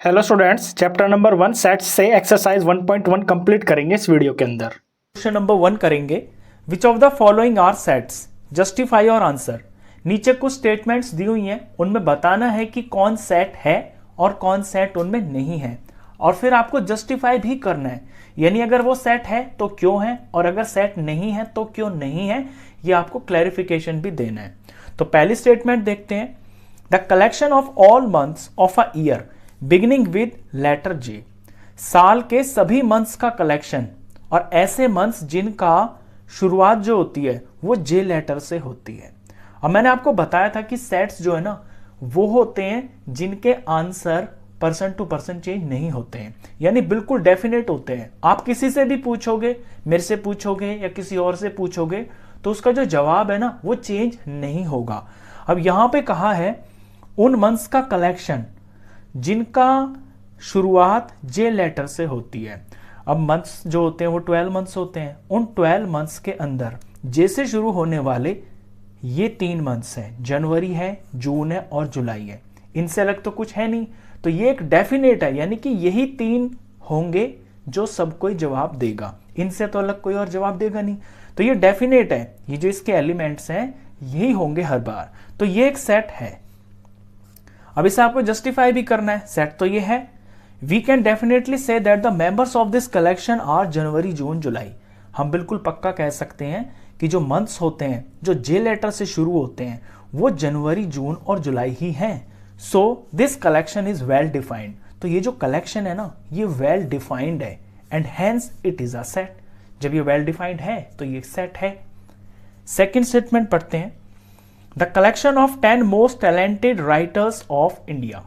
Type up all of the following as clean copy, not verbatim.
Hello students, chapter number 1 sets से exercise 1.1 complete करेंगे इस वीडियो के अंदर। क्वेश्चन नंबर 1 करेंगे, which of the following are sets, justify और आंसर। नीचे कुछ स्टेटमेंट्स दी हुई हैं, उनमें बताना है कि कौन सेट है और कौन सेट उनमें नहीं है, और फिर आपको जस्टिफाई भी करना है, यानी अगर वो सेट है तो क्यों है और अगर सेट नहीं है तो क्यों नहीं है, ये आपको क्लैरिफिकेशन भी देना है। तो पहली स्टेटमेंट देखते हैं, the collection of all months of a year beginning with letter J. साल के सभी मंथ्स का कलेक्शन और ऐसे मंथ्स जिनका शुरुआत जो होती है वो जे लेटर से होती है। अब मैंने आपको बताया था कि सेट्स जो है ना वो होते हैं जिनके answer person to person change नहीं होते हैं, यानी बिल्कुल डेफिनेट होते हैं। आप किसी से भी पूछोगे, मेरे से पूछोगे या किसी और से पूछोगे, तो उसका जो जवाब है ना वो चेंज नहीं होगा। अब यहां पे कहा है उन मंथ्स का कलेक्शन जिनका शुरुआत जे लेटर से होती है। अब मंथ्स जो होते हैं वो 12 मंथ्स होते हैं, उन 12 मंथ्स के अंदर जे से शुरू होने वाले ये 3 मंथ्स हैं, जनवरी है, जून है और जुलाई है। इनसे अलग तो कुछ है नहीं, तो ये एक डेफिनेट है, यानी कि यही 3 होंगे जो सब कोई जवाब देगा, इनसे तो अलग कोई और जवाब देगा नहीं। तो ये डेफिनेट है, ये जो इसके एलिमेंट्स हैं यही होंगे हर बार, तो ये एक सेट है। अब इसे आपको जस्टिफाई भी करना है, सेट तो ये है। We can definitely say that the members of this collection are January June July. हम बिल्कुल पक्का कह सकते हैं कि जो मंथ्स होते हैं जो जे लेटर से शुरू होते हैं वो जनवरी जून और जुलाई ही हैं। So this collection is well defined. तो ये जो कलेक्शन है ना ये वेल डिफाइंड है and hence it is a set. जब ये वेल डिफाइंड है तो ये सेट है। सेकेंड स्टेटमेंट पढ़ते हैं, the collection of 10 most talented writers of India.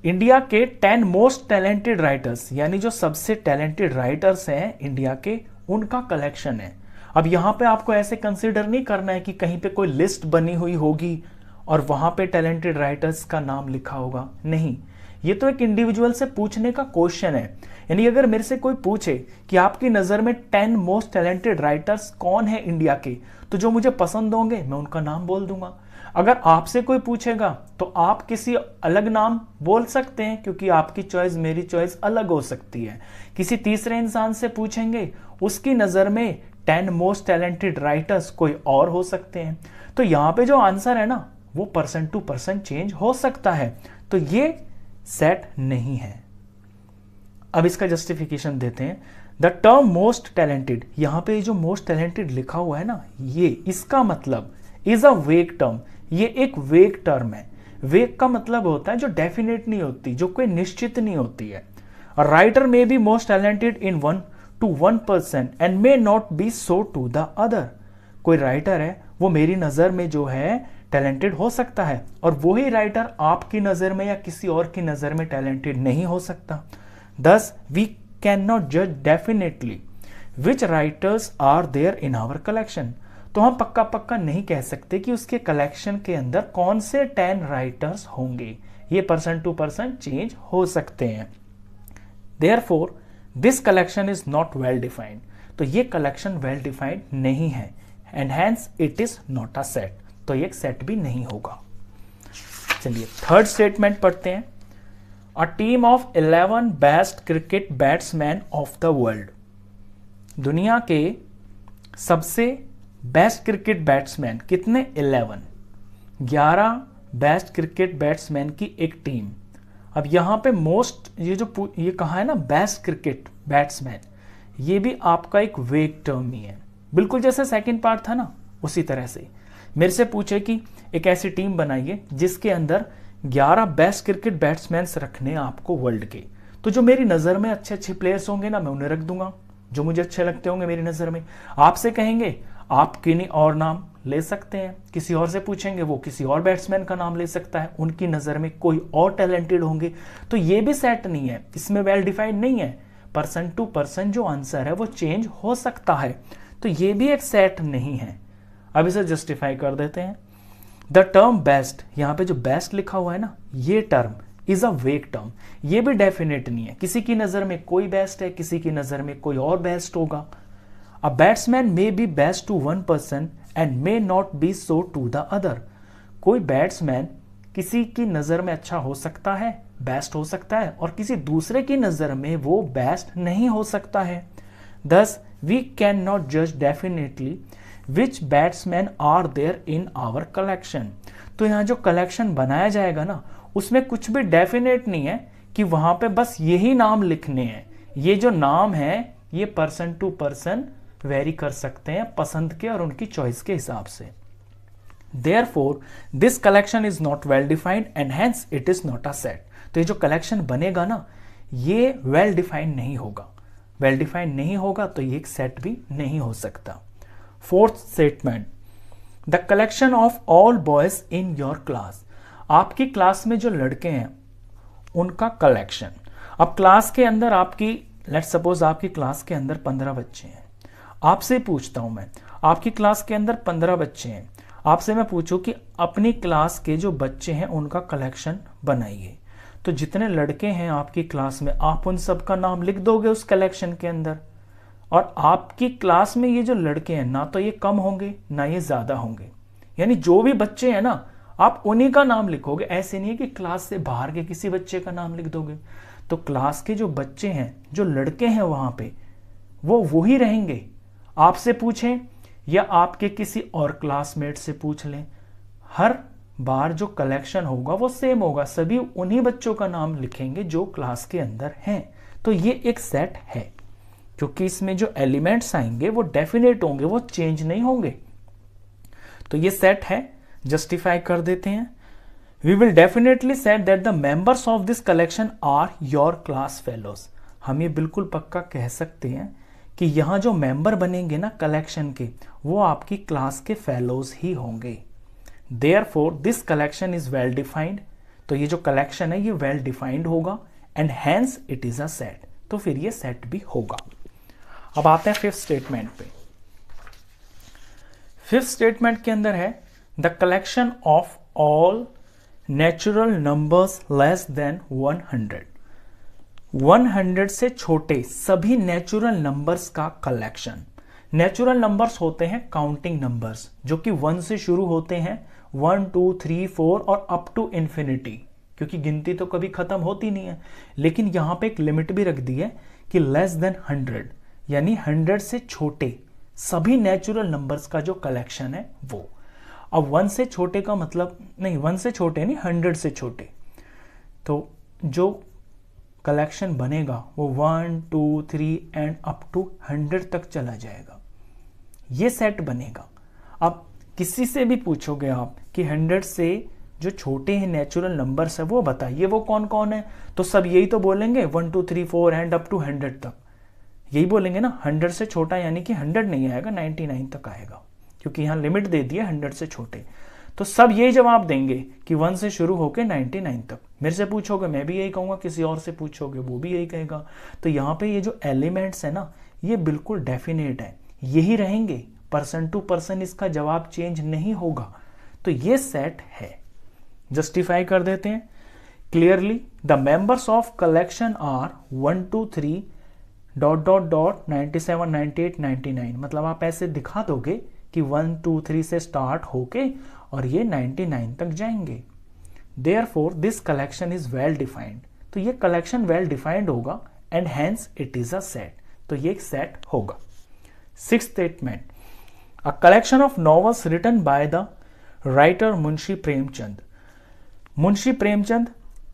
India के 10 मोस्ट टैलेंटेड राइटर्स, यानी जो सबसे टैलेंटेड राइटर्स हैं इंडिया के, उनका कलेक्शन है। अब यहां पे आपको ऐसे कंसीडर नहीं करना है कि कहीं पे कोई लिस्ट बनी हुई होगी और वहां पे टैलेंटेड राइटर्स का नाम लिखा होगा, नहीं। ये तो एक इंडिविजुअल से पूछने का क्वेश्चन है, यानी अगर मेरे से कोई पूछे कि आपकी नजर में 10 मोस्ट टैलेंटेड राइटर्स कौन है इंडिया के, तो जो मुझे पसंद होंगे मैं उनका नाम बोल दूंगा। अगर आपसे कोई पूछेगा तो आप किसी अलग नाम बोल सकते हैं, क्योंकि आपकी चॉइस मेरी चॉइस अलग हो सकती है। किसी तीसरे इंसान से पूछेंगे, उसकी नजर में 10 मोस्ट टैलेंटेड राइटर्स कोई और हो सकते हैं। तो यहां पे जो आंसर है ना वो पर्सन टू पर्सन चेंज हो सकता है, तो ये सेट नहीं है। अब इसका जस्टिफिकेशन देते हैं, द टर्म मोस्ट टैलेंटेड, यहां पे जो मोस्ट टैलेंटेड लिखा हुआ है ना ये, इसका मतलब इज अ वेग टर्म। ये एक वेग टर्म है। वेग का मतलब होता है जो डेफिनेट नहीं होती, जो कोई निश्चित नहीं होती है। Writer may be most talented in 1 to 1% and may not be so to the other. कोई राइटर है वो मेरी नजर में जो है टैलेंटेड हो सकता है और वही राइटर आपकी नजर में या किसी और की नजर में टैलेंटेड नहीं हो सकता। Thus, we cannot judge definitely which writers are there in our collection। तो हम पक्का पक्का नहीं कह सकते कि उसके कलेक्शन के अंदर कौन से 10 राइटर्स होंगे, ये पर्सन टू पर्सन चेंज हो सकते हैं। Therefore, this collection is not well defined। तो ये कलेक्शन वेल डिफाइंड नहीं है and hence it is not a set. तो ये एक सेट भी नहीं होगा। चलिए थर्ड स्टेटमेंट पढ़ते हैं, A team of 11 best cricket batsmen of the world। दुनिया के सबसे बेस्ट क्रिकेट बैट्समैन कितने? 11 बेस्ट क्रिकेट बैट्समैन की एक टीम। अब यहां पे मोस्ट, ये कहा है ना बेस्ट क्रिकेट बैट्समैन, ये भी आपका एक वेग टर्म ही है, बिल्कुल जैसे सेकंड पार्ट था ना उसी तरह से। मेरे से पूछे कि एक ऐसी टीम बनाइए जिसके अंदर 11 बेस्ट क्रिकेट बैट्समैन रखने आपको वर्ल्ड के, तो जो मेरी नजर में अच्छे अच्छे प्लेयर्स होंगे ना मैं उन्हें रख दूंगा, जो मुझे अच्छे लगते होंगे मेरी नजर में। आपसे कहेंगे आप किन्हीं और नाम ले सकते हैं, किसी और से पूछेंगे वो किसी और बैट्समैन का नाम ले सकता है, उनकी नजर में कोई और टैलेंटेड होंगे। तो ये भी सेट नहीं है, इसमें वेल डिफाइंड नहीं है। पर्सन टू पर्सन जो आंसर है वो चेंज हो सकता है, तो ये भी एक सेट नहीं है। अब इसे जस्टिफाई कर देते हैं, द टर्म बेस्ट, यहां पे जो बेस्ट लिखा हुआ है ना ये टर्म इज अ वेग टर्म, ये भी डेफिनेट नहीं है। किसी की नजर में कोई बेस्ट है, किसी की नजर में कोई और बेस्ट होगा। A batsman may be best to 1% and may not be so to the other. कोई बैट्समैन किसी की नजर में अच्छा हो सकता है बेस्ट हो सकता है और किसी दूसरे की नज़र में वो बेस्ट नहीं हो सकता है। Thus, we cannot judge definitely which batsmen are there in our collection। तो यहाँ जो कलेक्शन बनाया जाएगा ना, उसमें कुछ भी डेफिनेट नहीं है कि वहां पे बस यही नाम लिखने हैं। ये जो नाम है ये पर्सन टू पर्सन वेरी कर सकते हैं पसंद के और उनकी चॉइस के हिसाब से। Therefore, this collection is not well defined and hence it is not a set। तो ये जो कलेक्शन बनेगा ना, ये वेल डिफाइंड नहीं होगा। वेल डिफाइंड नहीं होगा तो ये एक सेट भी नहीं हो सकता। Fourth statement, the collection of all boys in your class. आपकी क्लास में जो लड़के हैं उनका कलेक्शन। अब क्लास के अंदर आपकी, लेट्स सपोज आपकी क्लास के अंदर 15 बच्चे हैं। आपसे पूछता हूं मैं, आपकी क्लास के अंदर 15 बच्चे हैं, आपसे मैं पूछूं कि अपनी क्लास के जो बच्चे हैं उनका कलेक्शन बनाइए। तो जितने लड़के हैं आपकी क्लास में, आप उन सब का नाम लिख दोगे उस कलेक्शन के अंदर। और आपकी क्लास में ये जो लड़के हैं ना तो ये कम होंगे ना ये ज्यादा होंगे, यानी जो भी बच्चे हैं ना आप उन्हीं का नाम लिखोगे। ऐसे नहीं है कि क्लास से बाहर के किसी बच्चे का नाम लिख दोगे। तो क्लास के जो बच्चे हैं, जो लड़के हैं वहां पे, वो वही रहेंगे। आपसे पूछें या आपके किसी और क्लासमेट से पूछ लें, हर बार जो कलेक्शन होगा वो सेम होगा। सभी उन्हीं बच्चों का नाम लिखेंगे जो क्लास के अंदर हैं। तो ये एक सेट है, क्योंकि इसमें जो एलिमेंट्स आएंगे वो डेफिनेट होंगे, वो चेंज नहीं होंगे। तो ये सेट है, जस्टिफाई कर देते हैं। We will definitely set that the members of this collection are your class fellows. हम ये बिल्कुल पक्का कह सकते हैं कि यहां जो मेंबर बनेंगे ना कलेक्शन के, वो आपकी क्लास के फेलोज ही होंगे। Therefore, this collection is well defined। तो ये जो कलेक्शन है ये वेल डिफाइंड होगा and hence it is a set. तो फिर ये सेट भी होगा। अब आते हैं फिफ्थ स्टेटमेंट पे। फिफ्थ स्टेटमेंट के अंदर है the collection of all natural numbers less than 100। 100 से छोटे सभी नेचुरल नंबर्स का कलेक्शन। नेचुरल नंबर्स होते हैं काउंटिंग नंबर्स, जो कि 1 से शुरू होते हैं, 1 2 3 4 और अप टू इंफिनिटी, क्योंकि गिनती तो कभी खत्म होती नहीं है। लेकिन यहां पे एक लिमिट भी रख दी है कि लेस देन 100, यानी 100 से छोटे सभी नेचुरल नंबर्स का जो कलेक्शन है वो। अब 1 से छोटे का मतलब नहीं, 1 से छोटे नहीं, 100 से छोटे। तो जो कलेक्शन बनेगा वो 1 2 3 एंड अप टू 100 तक चला जाएगा, ये सेट बनेगा। अब किसी से भी पूछोगे आप कि 100 से जो छोटे हैं नेचुरल नंबर्स है वो बताइए वो कौन कौन है, तो सब यही तो बोलेंगे 1 2 3 4 एंड अप टू 100 तक, यही बोलेंगे ना। 100 से छोटा यानी कि 100 नहीं आएगा, 99 तक आएगा, क्योंकि यहाँ लिमिट दे दी है 100 से छोटे। तो सब यही जवाब देंगे कि 1 से शुरू होकर 99 तक। मेरे से पूछोगे मैं भी यही कहूंगा, किसी और से पूछोगे वो भी यही कहेगा। तो यहाँ पे ये जो एलिमेंट्स है ना ये बिल्कुल डेफिनेट है, यही रहेंगे, पर्सन टू पर्सन इसका जवाब चेंज नहीं होगा। तो ये सेट है। जस्टिफाई कर देते हैं clearly, the members of collection are 1 2 3 ... 97 98 99। मतलब आप ऐसे दिखा दोगे कि 1 2 3 से स्टार्ट होके और ये 99 तक जाएंगे। Therefore, this collection is well defined। तो ये कलेक्शन वेल डिफाइंड होगा and hence it is a set. तो ये एक सेट होगा। Sixth statement, a collection of novels written by the writer Munshi Premchand. Munshi Premchand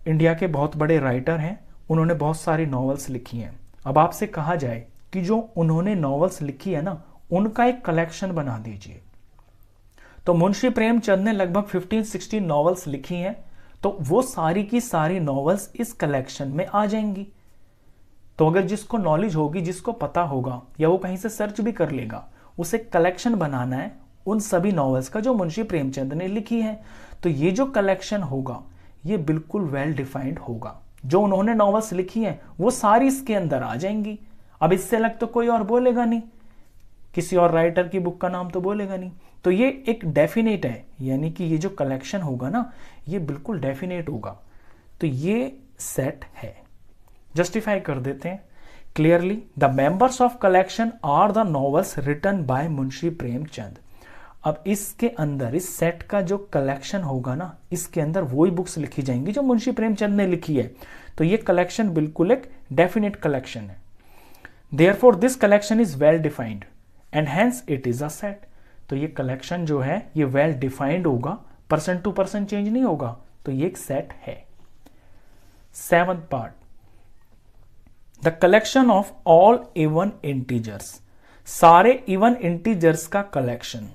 India के बहुत बड़े राइटर हैं, उन्होंने बहुत सारी नॉवेल्स लिखी हैं। अब आपसे कहा जाए कि जो उन्होंने नॉवेल्स लिखी है ना उनका एक कलेक्शन बना दीजिए, तो मुंशी प्रेमचंद ने लगभग 15-16 नॉवेल्स लिखी हैं, तो वो सारी की सारी नॉवेल्स इस कलेक्शन में आ जाएंगी। तो अगर जिसको नॉलेज होगी, जिसको पता होगा, या वो कहीं से सर्च भी कर लेगा, उसे कलेक्शन बनाना है उन सभी नॉवेल्स का जो मुंशी प्रेमचंद ने लिखी है, तो ये जो कलेक्शन होगा ये बिल्कुल वेल डिफाइंड होगा। जो उन्होंने नॉवेल्स लिखी हैं वो सारी इसके अंदर आ जाएंगी। अब इससे अलग तो कोई और बोलेगा नहीं, किसी और राइटर की बुक का नाम तो बोलेगा नहीं। तो ये एक डेफिनेट है, यानी कि ये जो कलेक्शन होगा ना ये बिल्कुल डेफिनेट होगा। तो ये सेट है। जस्टिफाई कर देते हैं clearly, the members of collection are the novels written by Munshi Premchand. अब इसके अंदर इस सेट का जो कलेक्शन होगा ना, इसके अंदर वही बुक्स लिखी जाएंगी जो मुंशी प्रेमचंद ने लिखी है। तो ये कलेक्शन बिल्कुल एक डेफिनेट कलेक्शन है। Therefore this collection is well defined and hence it is a set. तो ये कलेक्शन जो है ये वेल डिफाइंड होगा, पर्सन टू पर्सन चेंज नहीं होगा, तो ये एक सेट है। 7th part, the collection of all even integers, सारे इवन इंटीजर्स का कलेक्शन।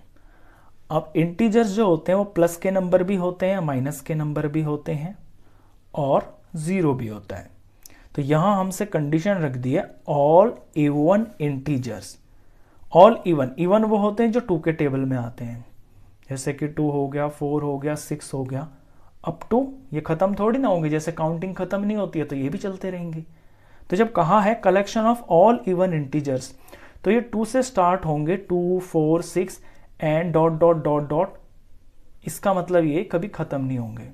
अब इंटीजर्स जो होते हैं वो प्लस के नंबर भी होते हैं, माइनस के नंबर भी होते हैं और जीरो भी होता है। तो यहां हमसे कंडीशन रख दी है all even integers. All even, even वो होते हैं जो 2 के टेबल में आते हैं, जैसे कि 2 हो गया, 4 हो गया, 6 हो गया, अप टू, ये खत्म थोड़ी ना होंगे, जैसे काउंटिंग खत्म नहीं होती है तो ये भी चलते रहेंगे। तो जब कहा है collection of all even integers, तो ये 2 से स्टार्ट होंगे, 2, 4, 6 and dot dot dot dot, इसका मतलब ये कभी खत्म नहीं होंगे।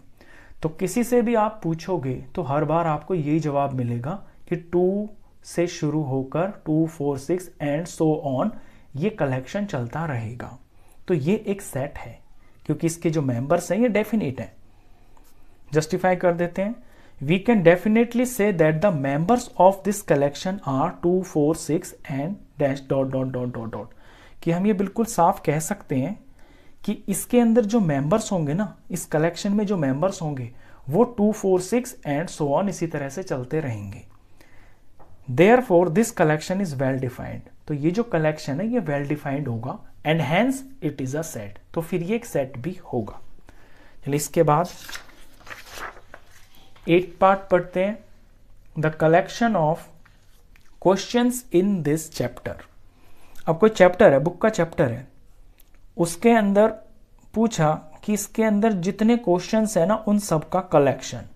तो किसी से भी आप पूछोगे तो हर बार आपको यही जवाब मिलेगा कि 2 से शुरू होकर 2, 4, 6 एंड सो ऑन, ये कलेक्शन चलता रहेगा। तो ये एक सेट है क्योंकि इसके जो मेंबर्स हैं ये डेफिनेट हैं। जस्टिफाई कर देते हैं, we can definitely say that the members of this collection are 2, 4, 6 and dash dot dot dot dot dot, कि हम ये बिल्कुल साफ कह सकते हैं कि इसके अंदर जो मेंबर्स होंगे ना, इस कलेक्शन में जो मेंबर्स होंगे वो 2, 4, 6 एंड सो ऑन इसी तरह से चलते रहेंगे। Therefore this collection is well defined, तो ये जो कलेक्शन है ये वेल डिफाइंड होगा and hence it is a set, तो फिर ये एक सेट भी होगा। चलिए इसके बाद 8th पार्ट पढ़ते हैं, the collection of questions in this chapter. अब कोई चैप्टर है, बुक का चैप्टर है, उसके अंदर पूछा कि इसके अंदर जितने क्वेश्चंस है ना उन सब का कलेक्शन।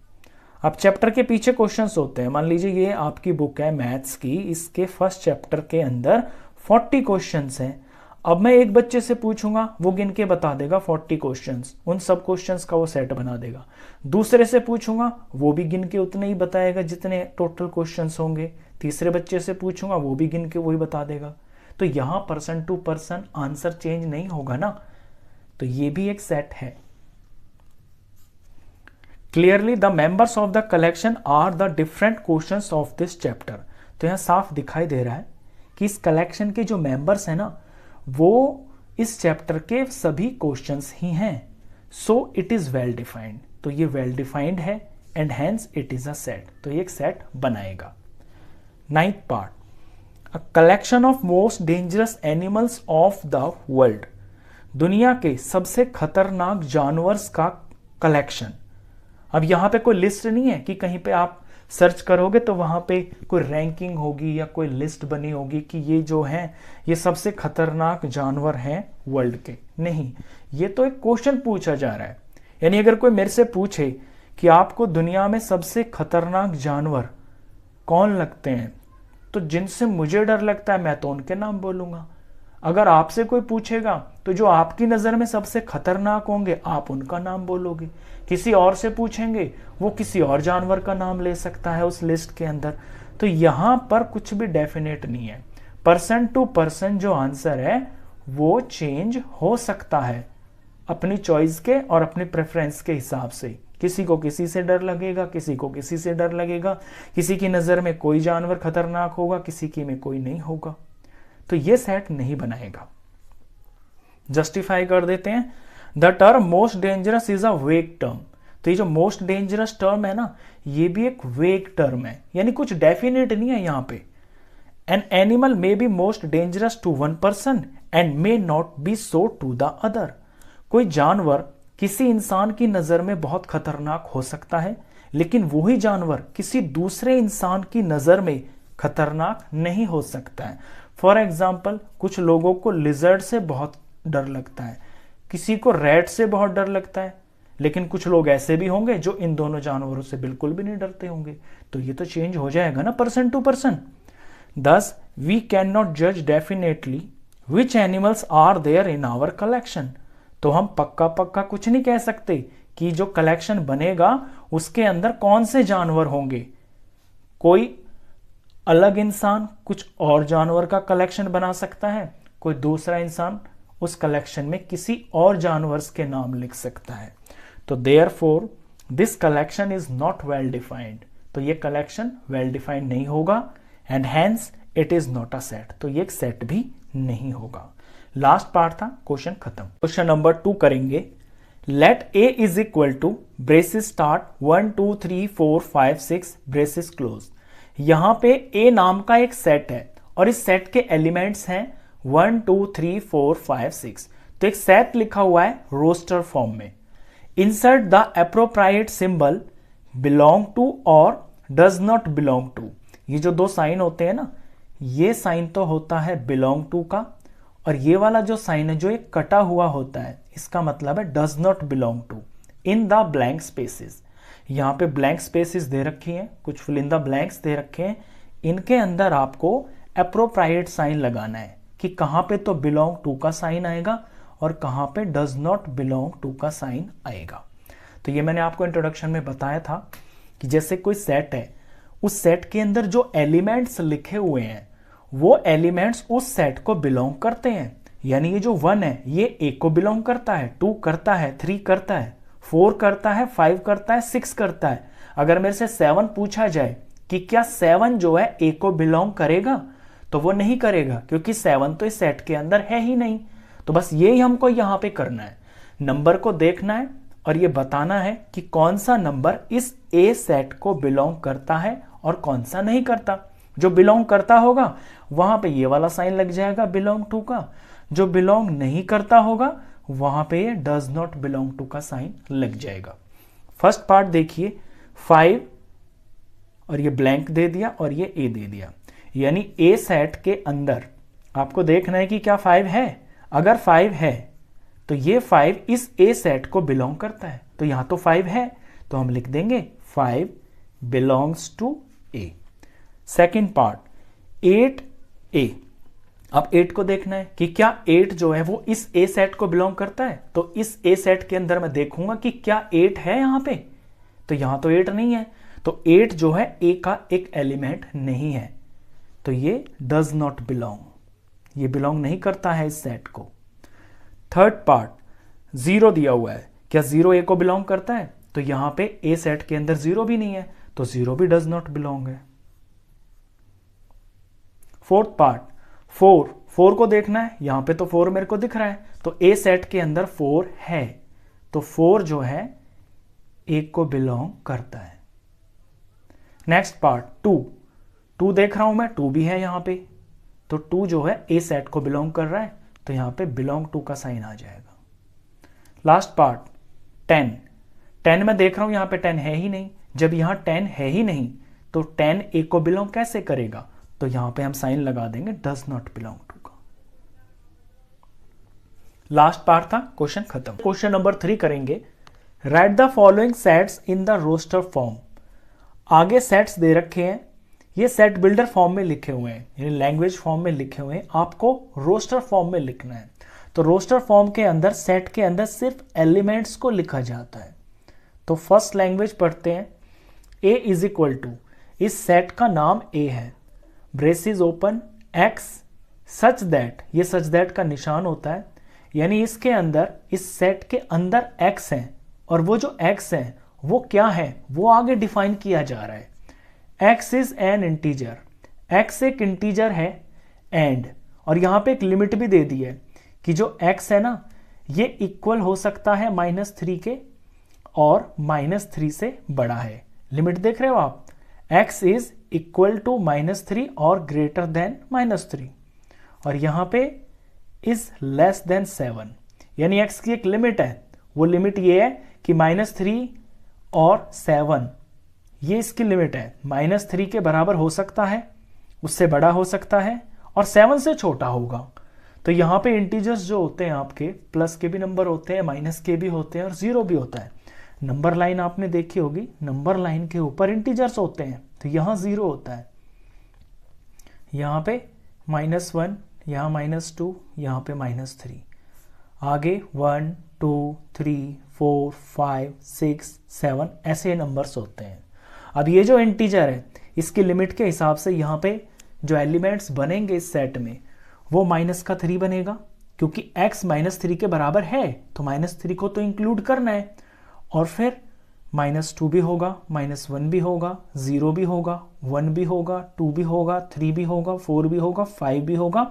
अब चैप्टर के पीछे क्वेश्चंस होते हैं, मान लीजिए ये आपकी बुक है मैथ्स की, इसके फर्स्ट चैप्टर के अंदर 40 क्वेश्चंस हैं। अब मैं एक बच्चे से पूछूंगा, वो गिन के बता देगा 40 क्वेश्चंस, उन सब क्वेश्चंस का वो सेट बना देगा। दूसरे से पूछूंगा, वो भी गिन के उतने ही बताएगा जितने टोटल क्वेश्चंस होंगे। तीसरे बच्चे से पूछूंगा, वो भी गिन के वही बता देगा। तो यहां person to person answer change नहीं होगा ना, तो ये भी एक सेट है। Clearly the members of the collection are the different questions of this chapter. तो यहां साफ दिखाई दे रहा है कि इस कलेक्शन के जो मेंबर्स हैं ना वो इस चैप्टर के सभी क्वेश्चंस ही हैं। So it is well defined, तो ये वेल डिफाइंड है and hence it is a set, तो ये एक सेट बनाएगा। 9th part, a collection of most dangerous animals of the world, दुनिया के सबसे खतरनाक जानवर्स का कलेक्शन। अब यहां पे कोई लिस्ट नहीं है कि कहीं पे आप सर्च करोगे तो वहां पे कोई रैंकिंग होगी या कोई लिस्ट बनी होगी कि ये जो है ये सबसे खतरनाक जानवर हैं वर्ल्ड के। नहीं, ये तो एक क्वेश्चन पूछा जा रहा है। यानी अगर कोई मेरे से पूछे कि आपको दुनिया में सबसे खतरनाक जानवर कौन लगते हैं, तो जिनसे मुझे डर लगता है मैं तो उनके नाम बोलूंगा। अगर आपसे कोई पूछेगा तो जो आपकी नजर में सबसे खतरनाक होंगे आप उनका नाम बोलोगे। किसी और से पूछेंगे वो किसी और जानवर का नाम ले सकता है उस लिस्ट के अंदर। तो यहां पर कुछ भी डेफिनेट नहीं है, पर्सन टू पर्सन जो आंसर है वो चेंज हो सकता है अपनी चॉइस के और अपनी प्रेफरेंस के हिसाब से। किसी को किसी से डर लगेगा, किसी को किसी से डर लगेगा, किसी की नजर में कोई जानवर खतरनाक होगा, किसी की में कोई नहीं होगा। तो ये सेट नहीं बनाएगा। जस्टिफाई कर देते हैं, the term most dangerous is a वेग टर्म। तो ये जो मोस्ट डेंजरस टर्म है ना ये भी एक वेग टर्म है, यानी कुछ डेफिनेट नहीं है यहां पे। An animal may be most dangerous to one person and may not be so to the other. कोई जानवर किसी इंसान की नजर में बहुत खतरनाक हो सकता है, लेकिन वही जानवर किसी दूसरे इंसान की नजर में खतरनाक नहीं हो सकता है। फॉर एग्जाम्पल, कुछ लोगों को लिजर्ड से बहुत डर लगता है, किसी को रैट से बहुत डर लगता है, लेकिन कुछ लोग ऐसे भी होंगे जो इन दोनों जानवरों से बिल्कुल भी नहीं डरते होंगे। तो ये तो चेंज हो जाएगा ना person to person. Thus we cannot जज definitely which animals are there in our collection. तो हम पक्का पक्का कुछ नहीं कह सकते कि जो कलेक्शन बनेगा उसके अंदर कौन से जानवर होंगे। कोई अलग इंसान कुछ और जानवर का कलेक्शन बना सकता है, कोई दूसरा इंसान उस कलेक्शन में किसी और जानवर के नाम लिख सकता है। तो therefore this collection is not well defined, तो ये कलेक्शन वेल डिफाइंड नहीं होगा, and hence it is not a set, तो ये एक सेट भी नहीं होगा। लास्ट पार्ट था, क्वेश्चन खत्म। क्वेश्चन नंबर 2 करेंगे। Let A is equal to braces start 1 2 3 4 5 6 braces close. यहां पे ए नाम का एक सेट है और इस सेट के एलिमेंट्स हैं 1 2 3 4 5 6। तो एक सेट लिखा हुआ है रोस्टर फॉर्म में। Insert the appropriate symbol belong to और डज नॉट बिलोंग टू। ये जो दो साइन होते हैं ना, ये साइन तो होता है बिलोंग टू का, और ये वाला जो साइन है जो एक कटा हुआ होता है, इसका मतलब है does not belong to in the blank spaces. यहां पे ब्लैंक स्पेसेस दे रखी हैं, कुछ फिल इन द ब्लैंक्स दे रखे हैं, इनके अंदर आपको एप्रोप्रिएट साइन लगाना है कि कहां पे तो बिलोंग टू का साइन आएगा और कहां पे डज नॉट बिलोंग टू का साइन आएगा। तो ये मैंने आपको इंट्रोडक्शन में बताया था कि जैसे कोई सेट है, उस सेट के अंदर जो एलिमेंट्स लिखे हुए हैं वो एलिमेंट्स उस सेट को बिलोंग करते हैं। यानी ये जो 1 है ये ए को बिलोंग करता है, 2 करता है, 3 करता है, 4 करता है, 5 करता है, 6 करता है। अगर मेरे से 7 पूछा जाए कि क्या 7 जो है ए को बिलोंग करेगा, तो वो नहीं करेगा, क्योंकि 7 तो इस सेट के अंदर है ही नहीं। तो बस यही हमको यहां पे करना है, नंबर को देखना है और ये बताना है कि कौन सा नंबर इस ए सेट को बिलोंग करता है और कौन सा नहीं करता। जो बिलोंग करता होगा वहां पे ये वाला साइन लग जाएगा बिलोंग टू का, जो बिलोंग नहीं करता होगा वहां पे ये डज नॉट बिलोंग टू का साइन लग जाएगा। फर्स्ट पार्ट देखिए, 5 और ये ब्लैंक दे दिया और ये ए दे दिया, यानी ए सेट के अंदर आपको देखना है कि क्या 5 है। अगर 5 है तो ये 5 इस ए सेट को बिलोंग करता है, तो यहां तो 5 है, तो हम लिख देंगे 5 belongs to A. Second part 8a। अब 8 को देखना है कि क्या 8 जो है वो इस ए सेट को बिलोंग करता है। तो इस ए सेट के अंदर मैं देखूंगा कि क्या 8 है यहां पे, तो यहां तो 8 नहीं है, तो 8 जो है ए का एक एलिमेंट नहीं है, तो ये डज नॉट बिलोंग, ये बिलोंग नहीं करता है इस सेट को। थर्ड पार्ट 0 दिया हुआ है, क्या 0 ए को बिलोंग करता है, तो यहां पे ए सेट के अंदर 0 भी नहीं है, तो 0 भी डज नॉट बिलोंग है। फोर्थ पार्ट 4 को देखना है, यहां पे तो 4 मेरे को दिख रहा है, तो ए सेट के अंदर 4 है, तो 4 जो है ए को बिलोंग करता है। नेक्स्ट पार्ट 2 देख रहा हूं मैं, 2 भी है यहां पे, तो 2 जो है ए सेट को बिलोंग कर रहा है, तो यहां पे बिलोंग टू का साइन आ जाएगा। लास्ट पार्ट 10 में देख रहा हूं यहां पे 10 है ही नहीं, जब यहां 10 है ही नहीं तो 10 ए को बिलोंग कैसे करेगा, तो यहां पे हम साइन लगा देंगे डज नॉट बिलोंग टू का। लास्ट पार्ट था, क्वेश्चन खत्म। क्वेश्चन नंबर 3 करेंगे। Write the following sets in the roster form. आगे सेट्स दे रखे हैं, ये सेट बिल्डर फॉर्म में लिखे हुए हैं, यानी लैंग्वेज फॉर्म में लिखे हुए हैं, आपको रोस्टर फॉर्म में लिखना है। तो रोस्टर फॉर्म के अंदर सेट के अंदर सिर्फ एलिमेंट्स को लिखा जाता है। तो फर्स्ट लैंग्वेज पढ़ते हैं, ए इज इक्वल टू, इस सेट का नाम ए है, braces open x such that, ये सच दैट का निशान होता है, यानी इसके अंदर इस सेट के अंदर एक्स है, और वो जो एक्स है वो क्या है वो आगे डिफाइन किया जा रहा है। X is an integer, x एक इंटीजर है, एंड और यहां पे एक लिमिट भी दे दी है कि जो एक्स है ना ये इक्वल हो सकता है -3 के और -3 से बड़ा है। लिमिट देख रहे हो आप, x इज इक्वल टू -3 और ग्रेटर देन -3, और यहां पे इज लेस देन 7, यानी x की एक लिमिट है। वो लिमिट ये है कि -3 और 7 ये इसकी लिमिट है। -3 के बराबर हो सकता है, उससे बड़ा हो सकता है, और 7 से छोटा होगा। तो यहाँ पे इंटीजर्स जो होते हैं आपके प्लस के भी नंबर होते हैं, माइनस के भी होते हैं और 0 भी होता है। नंबर लाइन आपने देखी होगी, नंबर लाइन के ऊपर इंटीजर्स होते हैं, तो यहाँ 0 होता है, यहाँ पे -1, यहाँ -2, यहाँ पे -3, आगे 1 2 3 4 5 6 7 ऐसे नंबर्स होते हैं। अब ये जो इंटीजर है इसकी लिमिट के हिसाब से यहाँ पे जो एलिमेंट्स बनेंगे इस सेट में वो -3 बनेगा, क्योंकि x -3 के बराबर है तो -3 को तो इंक्लूड करना है, और फिर -2 भी होगा, -1 भी होगा, 0 भी होगा, 1 भी होगा, 2 भी होगा, 3 भी होगा, 4 भी होगा, 5 भी होगा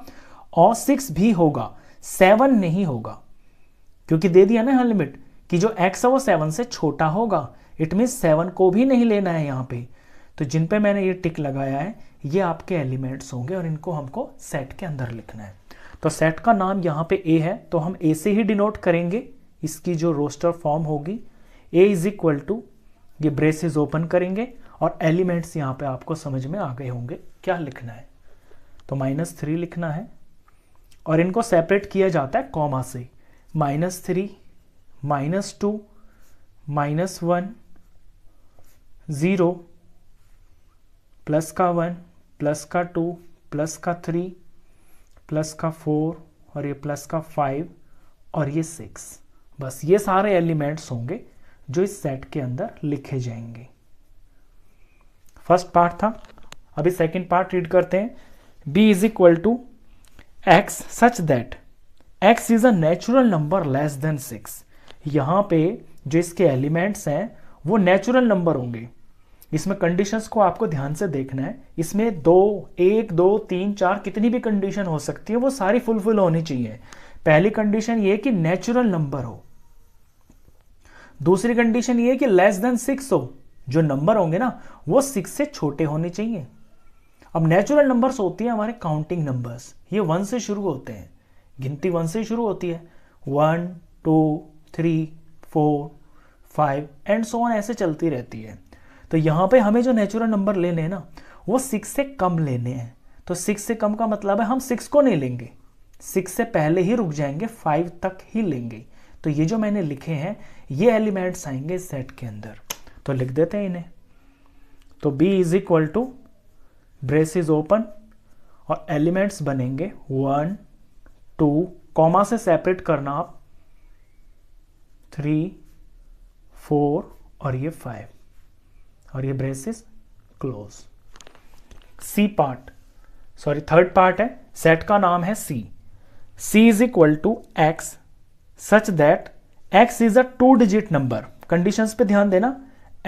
और 6 भी होगा, 7 नहीं होगा, क्योंकि दे दिया ना यहाँ लिमिट कि जो x है वो 7 से छोटा होगा। इट मीन 7 को भी नहीं लेना है यहाँ पे। तो जिन पे मैंने ये टिक लगाया है ये आपके एलिमेंट्स होंगे और इनको हमको सेट के अंदर लिखना है। तो सेट का नाम यहाँ पे A है तो हम A से ही डिनोट करेंगे, इसकी जो रोस्टर फॉर्म होगी A इज इक्वल टू, ये ब्रेसेस ओपन करेंगे और एलिमेंट्स यहाँ पे आपको समझ में आ गए होंगे क्या लिखना है। तो -3 लिखना है और इनको सेपरेट किया जाता है कॉमा से, -3, -2, -1, 0, प्लस का 1, प्लस का 2, प्लस का 3, प्लस का 4 और ये प्लस का 5 और ये 6। बस ये सारे एलिमेंट्स होंगे जो इस सेट के अंदर लिखे जाएंगे। फर्स्ट पार्ट था, अभी सेकंड पार्ट रीड करते हैं। b is equal to x such that x is a natural number less than 6। यहां पे जो इसके एलिमेंट्स हैं वो नेचुरल नंबर होंगे। इसमें कंडीशंस को आपको ध्यान से देखना है। इसमें 1, 2, 3, 4 कितनी भी कंडीशन हो सकती है वो सारी फुलफिल होनी चाहिए। पहली कंडीशन ये कि नेचुरल नंबर हो, दूसरी कंडीशन ये कि लेस देन 6 हो, जो नंबर होंगे ना वो 6 से छोटे होने चाहिए। अब नेचुरल नंबर्स होती है हमारे काउंटिंग नंबर्स, ये 1 से शुरू होते हैं, गिनती 1 से शुरू होती है, 1, 2, 3, 4, 5 एंड सो ऑन ऐसे चलती रहती है। तो यहाँ पे हमें जो नेचुरल नंबर लेने हैं ना वो 6 से कम लेने हैं। तो 6 से कम का मतलब है हम 6 को नहीं लेंगे, 6 से पहले ही रुक जाएंगे, 5 तक ही लेंगे। तो ये जो मैंने लिखे हैं ये एलिमेंट्स आएंगे सेट के अंदर, तो लिख देते हैं इन्हें। तो b is equal to braces open और एलिमेंट्स बनेंगे 1, 2, कॉमा से सेपरेट करना आप, 3, 4 और ये 5 और ये braces close. C part, sorry third part है, सेट का नाम है C। C is equal to x such that x is a 2 digit number. Conditions पे ध्यान देना,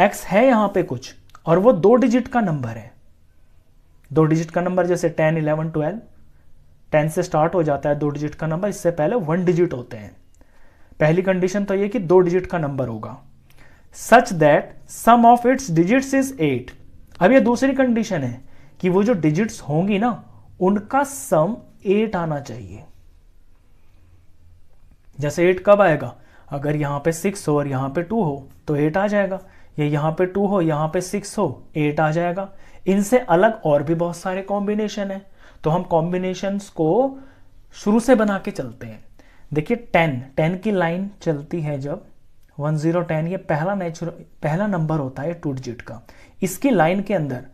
x है यहां पे कुछ और वो 2 डिजिट का नंबर है। 2 डिजिट का नंबर जैसे 10, 11, 12, 10 से स्टार्ट हो जाता है 2 डिजिट का नंबर, इससे पहले 1 डिजिट होते हैं। पहली कंडीशन तो ये कि 2 डिजिट का नंबर होगा, such that sum of its digits is 8। अब ये दूसरी कंडीशन है कि वो जो डिजिट्स होंगी ना उनका सम 8 आना चाहिए। जैसे 8 कब आएगा, अगर यहां पे 6 हो और यहां पे 2 हो तो 8 आ जाएगा, या यहां पे 2 हो यहां पे 6 हो 8 आ जाएगा। इनसे अलग और भी बहुत सारे कॉम्बिनेशन है, तो हम कॉम्बिनेशंस को शुरू से बना के चलते हैं। देखिए 10 की लाइन चलती है जब 1, 0, 10, ये पहला नंबर होता है 2 डिजिट का। इसकी लाइन के अंदर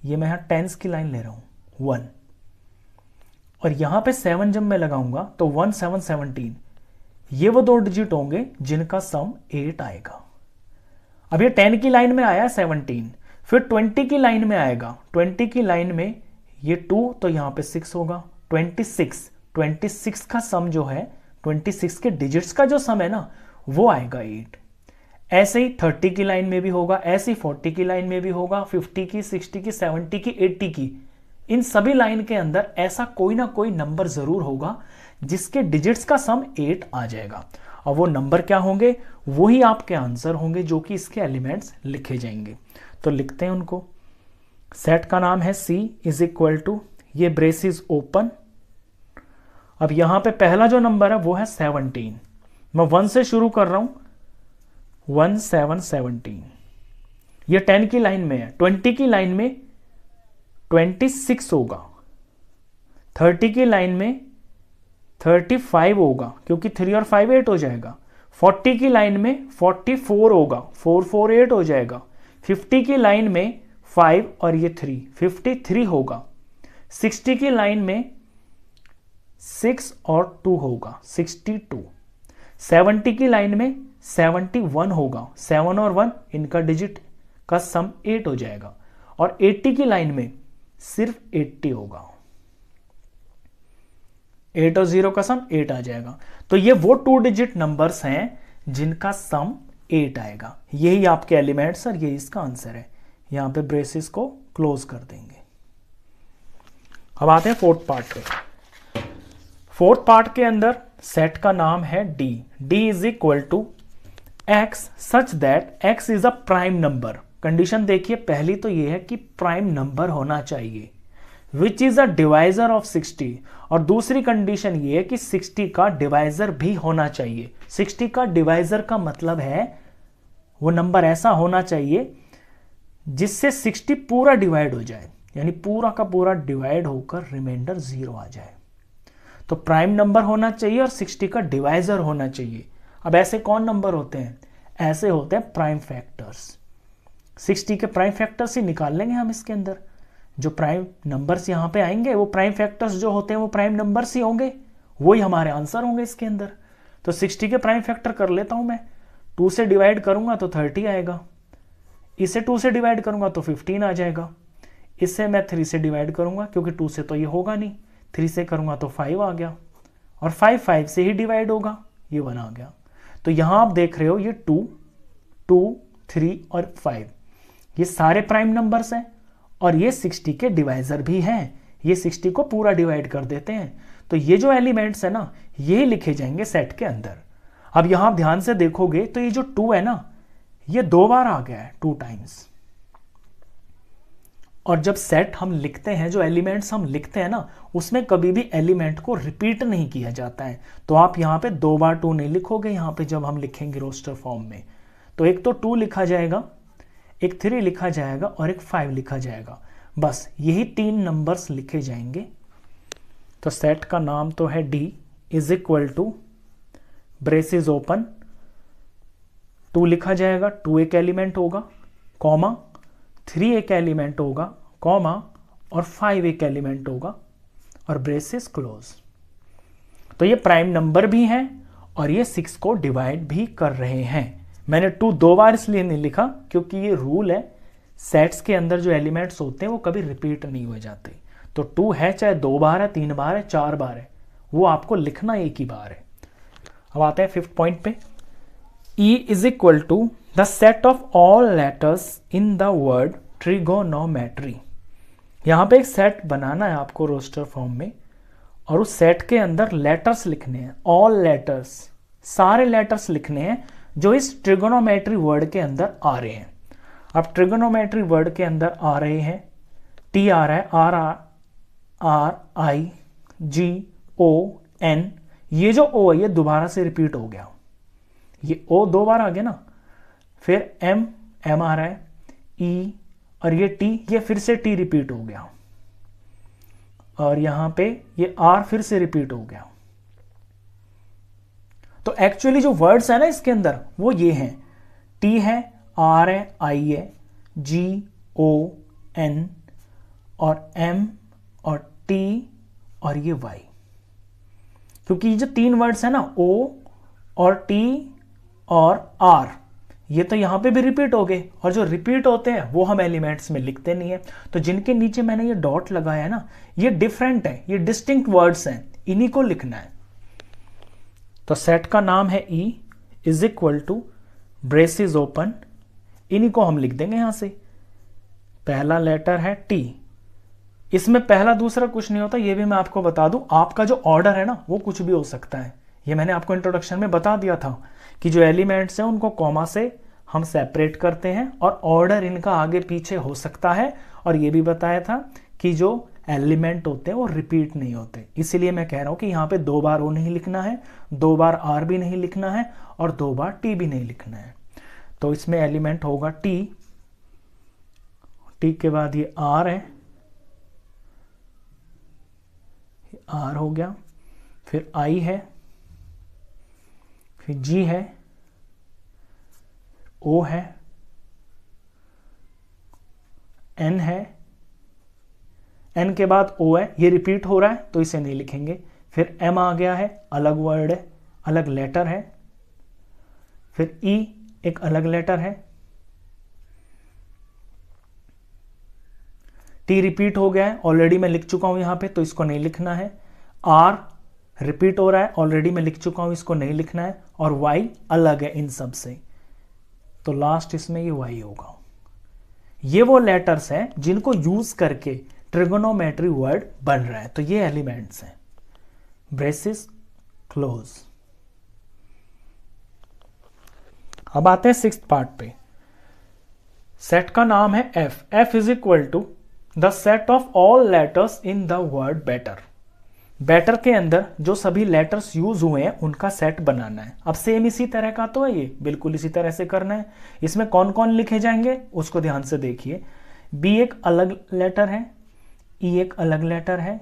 ये मैं यहाँ 10s की लाइन ले रहा हूं 1, और यहां पे 7 जब मैं लगाऊंगा तो 1, 7, 17, ये वो 2 डिजिट होंगे जिनका सम 8 आएगा। अब ये 10 की लाइन में आया 17, फिर 20 की लाइन में आएगा, 20 की लाइन में ये 2 तो यहां पे 6 होगा, 26 का सम जो है 26 के डिजिट्स का जो सम है ना वो आएगा 8। ऐसे ही 30 की लाइन में भी होगा, ऐसे ही 40 की लाइन में भी होगा, 50 की, 60 की, 70 की, 80 की, इन सभी लाइन के अंदर ऐसा कोई ना कोई नंबर जरूर होगा जिसके डिजिट्स का सम 8 आ जाएगा। और वो नंबर क्या होंगे, वही आपके आंसर होंगे जो कि इसके एलिमेंट्स लिखे जाएंगे। तो लिखते हैं उनको। सेट का नाम है C इज इक्वल टू, ये ब्रेसेस ओपन। अब यहां पे पहला जो नंबर है वो है 17, मैं 1 से शुरू कर रहा हूं, 1, 7, 17। ये 10 की लाइन में है, 20 की लाइन में 26 होगा, 30 की लाइन में 35 होगा क्योंकि 3 और 5 8 हो जाएगा, 40 की लाइन में 44 होगा, 4, 4, 8 हो जाएगा, 50 की लाइन में 5 और ये 3, 53 होगा, 60 की लाइन में 6 और 2 होगा, 62, 70 की लाइन में 71 होगा, 7 और 1 इनका डिजिट का सम 8 हो जाएगा, और 80 की लाइन में सिर्फ 80 होगा। 8 और 0 का सम 8 आ जाएगा। तो ये वो 2 डिजिट नंबर्स हैं जिनका सम 8 आएगा। यही आपके एलिमेंट्स और ये इसका आंसर है। यहां पे ब्रेसेस को क्लोज कर देंगे। अब आते हैं फोर्थ पार्ट पे। फोर्थ पार्ट के अंदर सेट का नाम है D. D is equal to x such that x is a prime number. Condition देखिए, पहली तो ये है कि प्राइम नंबर होना चाहिए which is a divisor of 60, और दूसरी कंडीशन ये है कि 60 का डिवाइजर भी होना चाहिए। 60 का डिवाइजर का मतलब है वो नंबर ऐसा होना चाहिए जिससे 60 पूरा डिवाइड हो जाए, यानी पूरा का पूरा डिवाइड होकर रिमाइंडर 0 आ जाए। तो प्राइम नंबर होना चाहिए और 60 का डिवाइजर होना चाहिए। अब ऐसे कौन नंबर होते हैं? ऐसे होते हैं प्राइम फैक्टर्स। 60 के प्राइम फैक्टर्स ही निकाल लेंगे हम इसके अंदर। जो प्राइम नंबर्स यहां पे आएंगे वो प्राइम फैक्टर्स जो होते हैं वो प्राइम नंबर्स ही होंगे, वही हमारे आंसर होंगे इसके अंदर। तो 60 के प्राइम फैक्टर कर लेता हूं मैं। 2 से डिवाइड करूंगा तो 30 आएगा, इसे 2 से डिवाइड करूंगा तो 15 आ जाएगा, इससे मैं 3 से डिवाइड करूंगा क्योंकि 2 से तो ये होगा नहीं, 3 से करूंगा तो 5 आ गया, और 5 से ही डिवाइड होगा, ये 1 आ गया। तो यहां आप देख रहे हो ये 2, 2, 3 और 5 ये सारे प्राइम नंबर्स हैं, और ये 60 के डिवाइजर भी हैं। ये 60 को पूरा डिवाइड कर देते हैं। तो ये जो एलिमेंट्स है ना, ये लिखे जाएंगे सेट के अंदर। अब यहां आप ध्यान से देखोगे तो ये जो 2 है ना, ये 2 बार आ गया है, 2 टाइम्स। और जब सेट हम लिखते हैं, जो एलिमेंट्स हम लिखते हैं ना, उसमें कभी भी एलिमेंट को रिपीट नहीं किया जाता है। तो आप यहां पे 2 बार 2 नहीं लिखोगे यहां पे जब हम लिखेंगे रोस्टर फॉर्म में। तो एक तो 2 लिखा जाएगा, एक 3 लिखा जाएगा और एक 5 लिखा जाएगा। बस यही 3 नंबर्स लिखे जाएंगे। तो सेट का नाम तो है D is equal to braces open, 2 लिखा जाएगा, 2 एक एलिमेंट होगा, कॉमा 3 एक एलिमेंट होगा, कॉमा और 5 एक एलिमेंट होगा, और ब्रेसेस क्लोज। तो ये प्राइम नंबर भी हैं और ये 6 को डिवाइड भी कर रहे हैं। मैंने 2 2 बार इसलिए नहीं लिखा क्योंकि ये रूल है, सेट्स के अंदर जो एलिमेंट्स होते हैं वो कभी रिपीट नहीं हो जाते। तो 2 है, चाहे 2 बार है, 3 बार है, 4 बार है, वो आपको लिखना एक ही बार है। अब आते हैं 5th पॉइंट पे। E is equal to the set of all letters in the word trigonometry. यहां पे एक सेट बनाना है आपको रोस्टर फॉर्म में, और उस सेट के अंदर लेटर्स लिखने हैं, ऑल लेटर्स, सारे लेटर्स लिखने हैं जो इस ट्रिगोनोमेट्री वर्ड के अंदर आ रहे हैं। अब ट्रिगोनोमेट्री वर्ड के अंदर आ रहे हैं, टी आ रहा है, are I ji O N, ये जो ओ है ये दोबारा से रिपीट हो गया, ये ओ 2 बार आ गया ना। फिर एम आ रहा है, ई, और ये टी, ये फिर से टी रिपीट हो गया, और यहां पे ये आर फिर से रिपीट हो गया। तो एक्चुअली जो वर्ड्स है ना इसके अंदर वो ये हैं, टी है, आर है, आई है, जी ओ एन, और एम और टी और ये वाई। क्योंकि ये जो 3 वर्ड्स है ना, ओ और टी और आर, ये तो यहां पे भी रिपीट हो गए, और जो रिपीट होते हैं वो हम एलिमेंट्स में लिखते नहीं है। तो जिनके नीचे मैंने ये डॉट लगाया है ना, ये डिफरेंट है, ये डिस्टिंक्ट वर्ड्स हैं, इन्हीं को लिखना है। तो सेट का नाम है E is equal to braces open, इन्हीं को हम लिख देंगे यहां से। पहला लेटर है T, इसमें पहला दूसरा कुछ नहीं होता, ये भी मैं आपको बता दूं। आपका जो ऑर्डर है ना वो कुछ भी हो सकता है, ये मैंने आपको इंट्रोडक्शन में बता दिया था कि जो एलिमेंट्स हैं उनको कॉमा से हम सेपरेट करते हैं, और ऑर्डर इनका आगे पीछे हो सकता है। और ये भी बताया था कि जो एलिमेंट होते हैं वो रिपीट नहीं होते, इसीलिए मैं कह रहा हूं कि यहाँ पे 2 बार ओ नहीं लिखना है, 2 बार आर भी नहीं लिखना है, और 2 बार टी भी नहीं लिखना है। तो इसमें एलिमेंट होगा टी, टी के बाद ये आर है, आर हो गया, फिर आई है, फिर जी है, ओ है, एन है, एन के बाद ओ है, ये रिपीट हो रहा है तो इसे नहीं लिखेंगे। फिर एम आ गया है, अलग वर्ड है, अलग लेटर है। फिर ई एक अलग लेटर है, टी रिपीट हो गया है, ऑलरेडी मैं लिख चुका हूं यहां पे तो इसको नहीं लिखना है। आर रिपीट हो रहा है, ऑलरेडी मैं लिख चुका हूं, इसको नहीं लिखना है, और y अलग है इन सब से, तो लास्ट इसमें ये y होगा। ये वो लेटर्स हैं जिनको यूज करके ट्रिगोनोमेट्री वर्ड बन रहा है, तो ये एलिमेंट्स हैं। Braces close. अब आते हैं सिक्स्थ पार्ट पे। सेट का नाम है f। f is equal to the set of all letters in the word better. Better के अंदर जो सभी लेटर्स यूज हुए हैं उनका सेट बनाना है। अब सेम इसी तरह का तो है, ये बिल्कुल इसी तरह से करना है। इसमें कौन कौन लिखे जाएंगे उसको ध्यान से देखिए। b एक अलग लेटर है, e एक अलग लेटर है,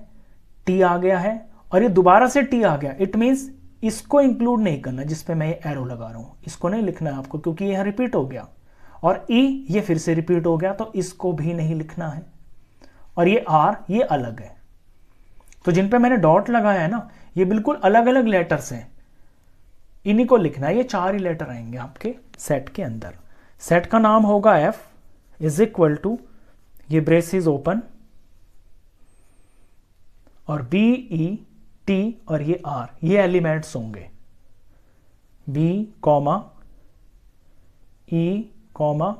t आ गया है, और ये दोबारा से t आ गया। इट मीन्स इसको इंक्लूड नहीं करना, जिसपे मैं ये एरो लगा रहा हूं, इसको नहीं लिखना है आपको, क्योंकि ये रिपीट हो गया। और e ये फिर से रिपीट हो गया, तो इसको भी नहीं लिखना है। और ये r ये अलग है। तो जिन पे मैंने डॉट लगाया है ना, ये बिल्कुल अलग अलग लेटर्स हैं, इन्हीं को लिखना है। ये 4 ही लेटर आएंगे आपके सेट के अंदर। सेट का नाम होगा f इज इक्वल टू, ये ब्रेसेस ओपन, और b e t और ये r, ये एलिमेंट्स होंगे। b comma e comma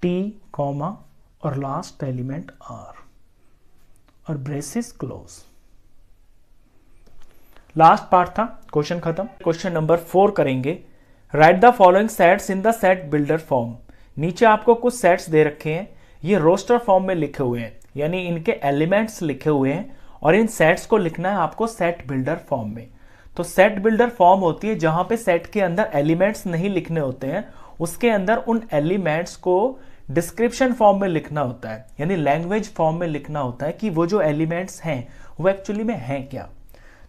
t comma और लास्ट एलिमेंट r, और ब्रेसेस क्लोज। लास्ट पार्ट था, क्वेश्चन खत्म। क्वेश्चन नंबर 4 करेंगे। Write the following sets in the set builder form. नीचे आपको कुछ सेट्स दे रखे हैं, ये रोस्टर फॉर्म में लिखे हुए हैं, यानी इनके एलिमेंट्स लिखे हुए हैं, और इन सेट्स को लिखना है आपको सेट बिल्डर फॉर्म में। तो सेट बिल्डर फॉर्म होती है जहां पे सेट के अंदर एलिमेंट्स नहीं लिखने होते हैं, उसके अंदर उन एलिमेंट्स को डिस्क्रिप्शन फॉर्म में लिखना होता है, यानी लैंग्वेज फॉर्म में लिखना होता है कि वो जो एलिमेंट्स हैं वो एक्चुअली में हैं क्या।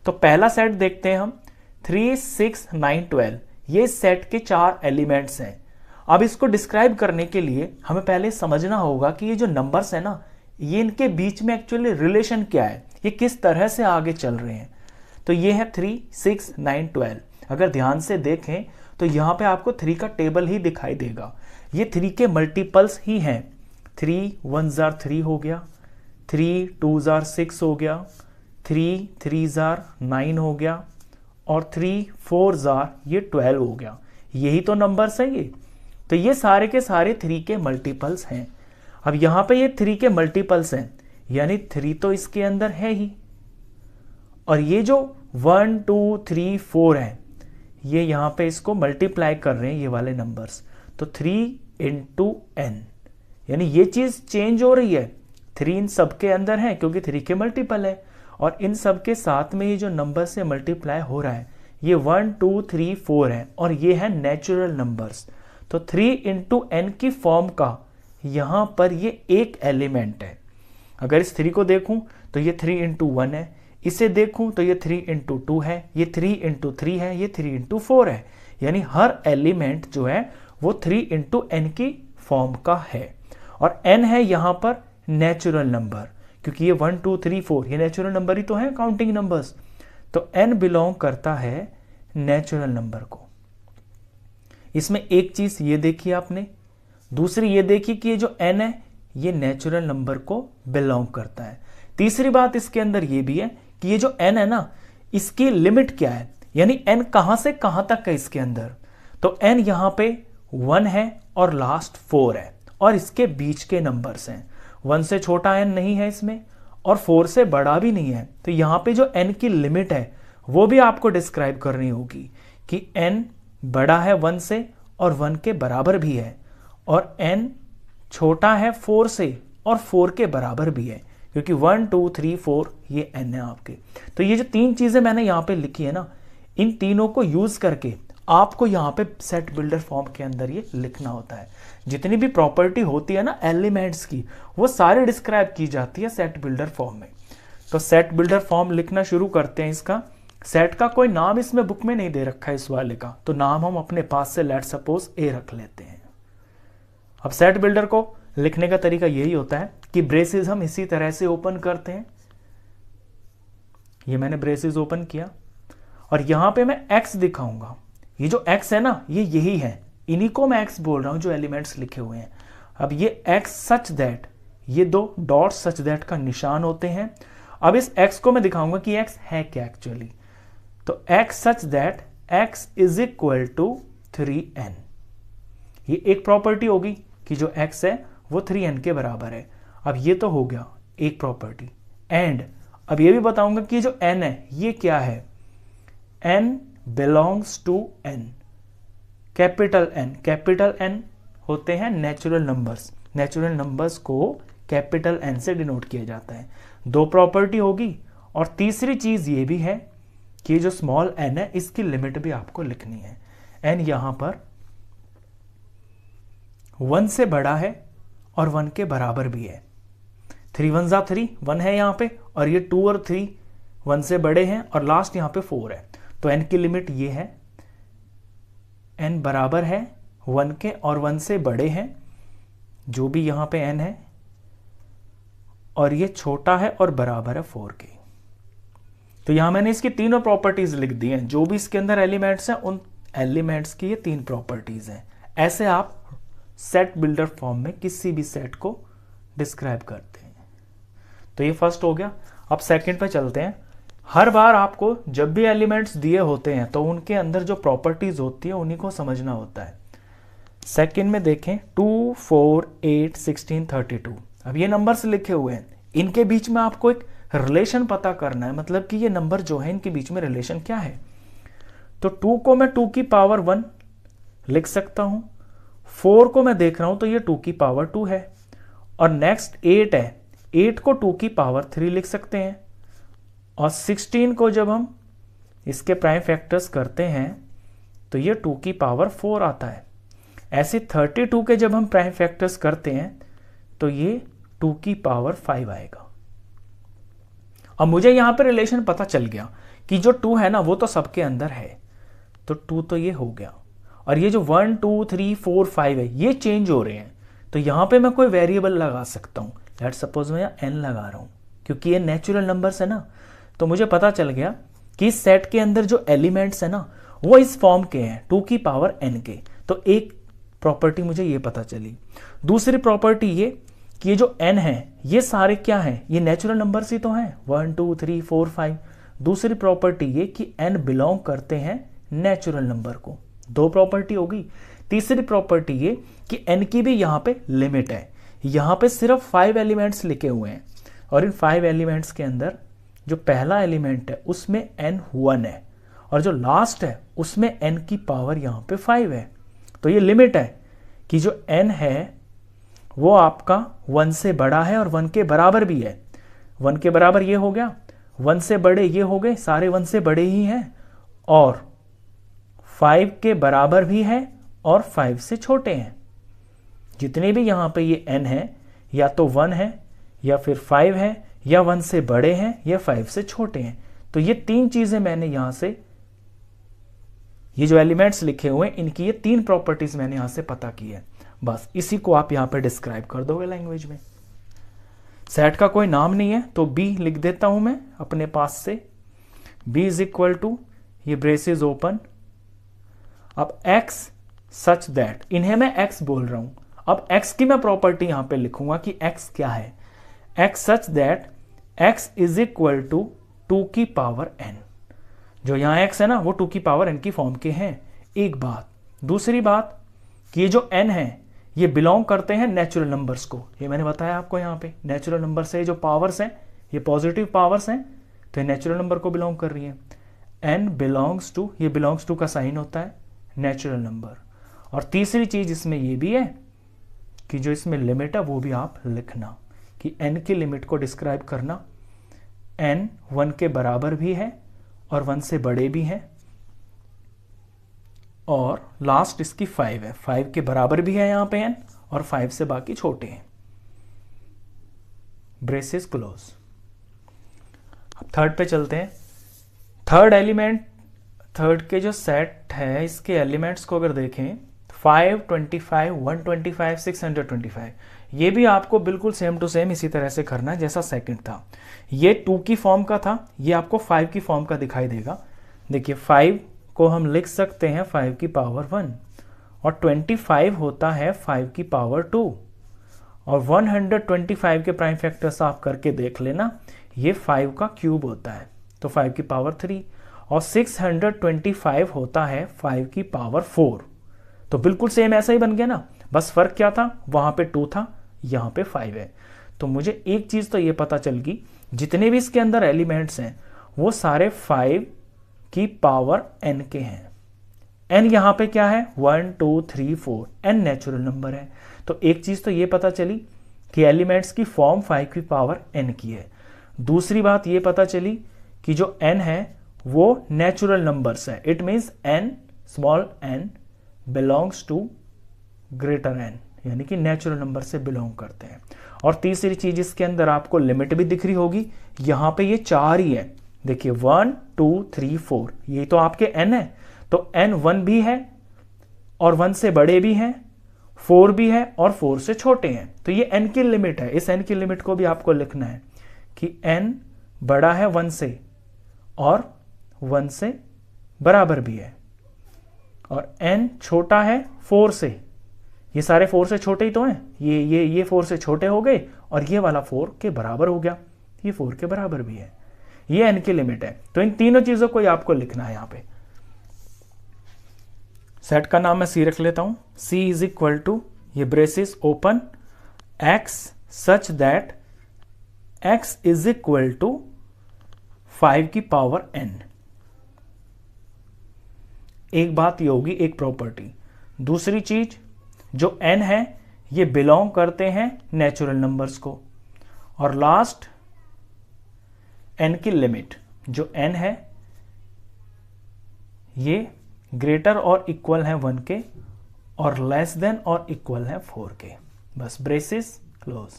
तो पहला सेट देखते हैं हम, 3, 6, 9, 12। ये सेट के 4 एलिमेंट्स हैं। अब इसको डिस्क्राइब करने के लिए हमें पहले समझना होगा कि ये जो नंबर्स है ना, ये इनके बीच में एक्चुअली रिलेशन क्या है, ये किस तरह से आगे चल रहे हैं। तो ये है 3, 6, 9, 12। अगर ध्यान से देखें तो यहाँ पे आपको 3 का टेबल ही दिखाई देगा। ये 3 के मल्टीपल्स ही हैं। 3 1 जार 3 हो गया, 3 2 जार 6 हो गया, 3 3 जार 9 हो गया, और 3 4 जार ये 12 हो गया। यही तो नंबर्स हैं ये। तो ये सारे के सारे 3 के मल्टीपल्स हैं। अब यहाँ पे ये 3 के मल्टीपल्स हैं, यानी 3 तो इसके अंदर है ही, और ये जो 1 2 3 4 है, ये यहाँ पे इसको मल्टीप्लाई कर रहे हैं ये वाले नंबर्स। तो 3 इंटू n, यानी ये चीज चेंज हो रही है। 3 इन सबके अंदर है क्योंकि 3 के मल्टीपल है, और इन सब के साथ में ये जो नंबर से मल्टीप्लाई हो रहा है ये 1 2 3 4 है, और ये है नेचुरल नंबर्स। तो 3 इंटू n की फॉर्म का यहाँ पर ये एक एलिमेंट है। अगर इस 3 को देखूं तो ये 3 इंटू 1 है, इसे देखूं तो ये 3 इंटू 2 है, ये 3 इंटू 3 है, ये 3 इंटू 4 है। यानी हर एलिमेंट जो है वो 3 इंटू n की फॉर्म का है। और n है यहाँ पर नेचुरल नंबर, क्योंकि ये 1 2 3 4 ये नेचुरल नंबर ही तो है, काउंटिंग नंबर्स। तो n बिलोंग करता है नेचुरल नंबर को। इसमें एक चीज ये देखी आपने, दूसरी ये देखी कि ये जो n है ये नेचुरल नंबर को बिलोंग करता है। तीसरी बात इसके अंदर ये भी है कि ये जो n है ना, इसकी लिमिट क्या है, यानी n कहां से कहां तक है इसके अंदर। तो n यहां पे 1 है और लास्ट 4 है, और इसके बीच के नंबर्स हैं। 1 से छोटा n नहीं है इसमें, और 4 से बड़ा भी नहीं है। तो यहां पे जो n की लिमिट है वो भी आपको डिस्क्राइब करनी होगी कि n बड़ा है 1 से और 1 के बराबर भी है, और n छोटा है 4 से और 4 के बराबर भी है, क्योंकि 1 2 3 4 ये n है आपके। तो ये जो 3 चीजें मैंने यहाँ पे लिखी है ना, इन तीनों को यूज करके आपको यहाँ पे सेट बिल्डर फॉर्म के अंदर ये लिखना होता है। जितनी भी प्रॉपर्टी होती है ना एलिमेंट्स की, वो सारी डिस्क्राइब की जाती है सेट बिल्डर फॉर्म में। तो सेट बिल्डर फॉर्म लिखना शुरू करते हैं। इसका सेट का कोई नाम इसमें बुक में नहीं दे रखा है इस वाले का, तो नाम हम अपने पास से लेट सपोज ए रख लेते हैं। अब सेट बिल्डर को लिखने का तरीका यही होता है कि ब्रेसेस हम इसी तरह से ओपन करते हैं। ये मैंने ब्रेसेस ओपन किया, और यहां पे मैं x दिखाऊंगा। ये जो x है ना, ये यही है, इन्हीं को मैं x बोल रहा हूं जो एलिमेंट्स लिखे हुए हैं। अब ये x सच दैट, ये 2 डॉट सच दैट का निशान होते हैं। अब इस x को मैं दिखाऊंगा कि x है क्या एक्चुअली। तो x such that x is equal to 3n, ये एक प्रॉपर्टी होगी कि जो x है वो 3n के बराबर है। अब ये तो हो गया एक प्रॉपर्टी। एंड अब ये भी बताऊंगा कि जो n है ये क्या है, n belongs to n, capital N होते हैं नेचुरल नंबर्स, नेचुरल नंबर्स को कैपिटल N से डिनोट किया जाता है। दो प्रॉपर्टी होगी, और तीसरी चीज ये भी है कि जो स्मॉल n है इसकी लिमिट भी आपको लिखनी है। n यहां पर 1 से बड़ा है और 1 के बराबर भी है। 3 1 जा 3, 1 है यहां पे, और ये 2 और 3 1 से बड़े हैं, और लास्ट यहां पे 4 है। तो n की लिमिट ये है, n बराबर है 1 के और 1 से बड़े हैं, जो भी यहां पे n है, और ये छोटा है और बराबर है 4 के। तो यहां मैंने इसकी तीनों प्रॉपर्टीज लिख दी हैं, जो भी इसके अंदर एलिमेंट्स हैं उन एलिमेंट्स की ये 3 प्रॉपर्टीज हैं। ऐसे आप सेट बिल्डर फॉर्म में किसी भी सेट को डिस्क्राइब करते हैं। तो ये फर्स्ट हो गया। अब सेकंड पे चलते हैं। हर बार आपको जब भी एलिमेंट्स दिए होते हैं तो उनके अंदर जो प्रॉपर्टीज होती है उन्हीं को समझना होता है। सेकंड में देखें 2 4 8 16 32। अब ये नंबर्स लिखे हुए हैं, इनके बीच में आपको एक रिलेशन पता करना है, मतलब कि ये नंबर जो है इनके बीच में रिलेशन क्या है। तो 2 को मैं 2 की पावर 1 लिख सकता हूं, 4 को मैं देख रहा हूं तो ये 2 की पावर 2 है, और नेक्स्ट 8 है, 8 को 2 की पावर 3 लिख सकते हैं, और 16 को जब हम इसके प्राइम फैक्टर्स करते हैं तो ये 2 की पावर 4 आता है। ऐसे 32 के जब हम प्राइम फैक्टर्स करते हैं तो ये 2 की पावर 5 आएगा। अब मुझे यहां पर रिलेशन पता चल गया कि जो 2 है ना वो तो सबके अंदर है, तो 2 तो ये हो गया, और ये जो 1 2 3 4 5 है ये चेंज हो रहे हैं। तो यहां पे मैं कोई वेरिएबल लगा सकता हूं, लेट सपोज मैं यहाँ n लगा रहा हूं, क्योंकि ये नेचुरल नंबर्स है ना। तो मुझे पता चल गया कि इस सेट के अंदर जो एलिमेंट्स है ना वो इस फॉर्म के हैं, 2 की पावर n के। तो एक प्रॉपर्टी मुझे ये पता चली। दूसरी प्रॉपर्टी ये कि ये जो n है ये सारे क्या हैं, ये नेचुरल नंबर्स ही तो हैं, 1 2 3 4 5। दूसरी प्रॉपर्टी ये कि n बिलोंग करते हैं नेचुरल नंबर को। दो प्रॉपर्टी होगी। तीसरी प्रॉपर्टी ये कि n की भी यहाँ पे लिमिट है। यहाँ पे सिर्फ 5 एलिमेंट्स लिखे हुए हैं, और इन 5 एलिमेंट्स के अंदर जो पहला एलिमेंट है उसमें n 1 है, और जो लास्ट है उसमें n की पावर यहाँ पे 5 है। तो ये लिमिट है कि जो n है वो आपका 1 से बड़ा है और 1 के बराबर भी है। 1 के बराबर ये हो गया, 1 से बड़े ये हो गए, सारे 1 से बड़े ही हैं, और 5 के बराबर भी है और 5 से छोटे हैं। जितने भी यहां पे ये n है या तो 1 है या फिर 5 है, या 1 से बड़े हैं या 5 से छोटे हैं। तो ये 3 चीजें मैंने यहां से, ये जो एलिमेंट्स लिखे हुए हैं इनकी ये 3 प्रॉपर्टीज मैंने यहां से पता की है। बस इसी को आप यहां पे डिस्क्राइब कर दोगे लैंग्वेज में। सेट का कोई नाम नहीं है तो b लिख देता हूं मैं अपने पास से। b इज इक्वल टू, ये ब्रेसेस ओपन, अब x सच दैट, इन्हें मैं x बोल रहा हूं। अब x की मैं प्रॉपर्टी यहां पे लिखूंगा कि x क्या है। x such that x is equal to 2 की पावर n। जो यहां x है ना वो 2 की पावर n की फॉर्म के हैं। एक बात। दूसरी बात कि ये जो n है ये बिलोंग करते हैं नेचुरल नंबर्स को। ये मैंने बताया आपको, यहाँ पे नेचुरल नंबर से जो पावर्स हैं ये पॉजिटिव पावर्स हैं, तो ये नेचुरल नंबर को बिलोंग कर रही है। n बिलोंग्स टू, ये बिलोंग्स टू का साइन होता है नेचुरल नंबर। और तीसरी चीज इसमें ये भी है कि जो इसमें लिमिट है वो भी आप लिखना, कि n की लिमिट को डिस्क्राइब करना। n 1 के बराबर भी है और 1 से बड़े भी हैं, और लास्ट इसकी 5 है, 5 के बराबर भी है यहां पे n, और 5 से बाकी छोटे हैं। Braces close. अब थर्ड पे चलते हैं। थर्ड एलिमेंट, थर्ड के जो सेट है इसके एलिमेंट्स को अगर देखें 5 25 125 625, ये भी आपको बिल्कुल सेम टू सेम इसी तरह से करना है जैसा सेकंड था। ये 2 की फॉर्म का था, ये आपको 5 की फॉर्म का दिखाई देगा। देखिए 5 को हम लिख सकते हैं 5 की पावर 1, और 25 होता है 5 की पावर 2, और 125 के प्राइम फैक्टर्स आप करके देख लेना, ये 5 का क्यूब होता है तो 5 की पावर 3, और 625 होता है 5 की पावर 4। तो बिल्कुल सेम ऐसा ही बन गया ना, बस फर्क क्या था, वहां पे 2 था, यहाँ पे 5 है। तो मुझे एक चीज तो ये पता चल गई, जितने भी इसके अंदर एलिमेंट्स हैं वो सारे 5 की पावर n के हैं। n यहाँ पे क्या है, 1 2 3 4, n नेचुरल नंबर है। तो एक चीज तो ये पता चली कि एलिमेंट्स की फॉर्म 5 की पावर n की है। दूसरी बात ये पता चली कि जो n है वो नेचुरल नंबर्स है, it means n small n belongs to greater n, यानी कि नेचुरल नंबर से बिलोंग करते हैं। और तीसरी चीज इसके अंदर आपको लिमिट भी दिख रही होगी, यहाँ पे ये 4 ही है, देखिए 1 2 3 4, ये तो आपके n है, तो n 1 भी है और 1 से बड़े भी हैं, 4 भी है और 4 से छोटे हैं। तो ये n की लिमिट है। इस n की लिमिट को भी आपको लिखना है कि n बड़ा है 1 से और 1 से बराबर भी है, और n छोटा है 4 से। ये सारे 4 से छोटे ही तो हैं, ये 4 से छोटे हो गए और ये वाला 4 के बराबर हो गया, ये 4 के बराबर भी है। ये n की लिमिट है। तो इन तीनों चीजों को आपको लिखना है। यहां पे सेट का नाम मैं c रख लेता हूं। c इज इक्वल टू, ये braces open, x such that x is equal to 5 की पावर n। एक बात ये होगी, एक प्रॉपर्टी। दूसरी चीज, जो n है ये बिलोंग करते हैं नेचुरल नंबर्स को। और लास्ट, n की लिमिट, जो n है ये ग्रेटर और इक्वल है 1 के और लेस देन और इक्वल है 4 के। बस ब्रेसेस क्लोज।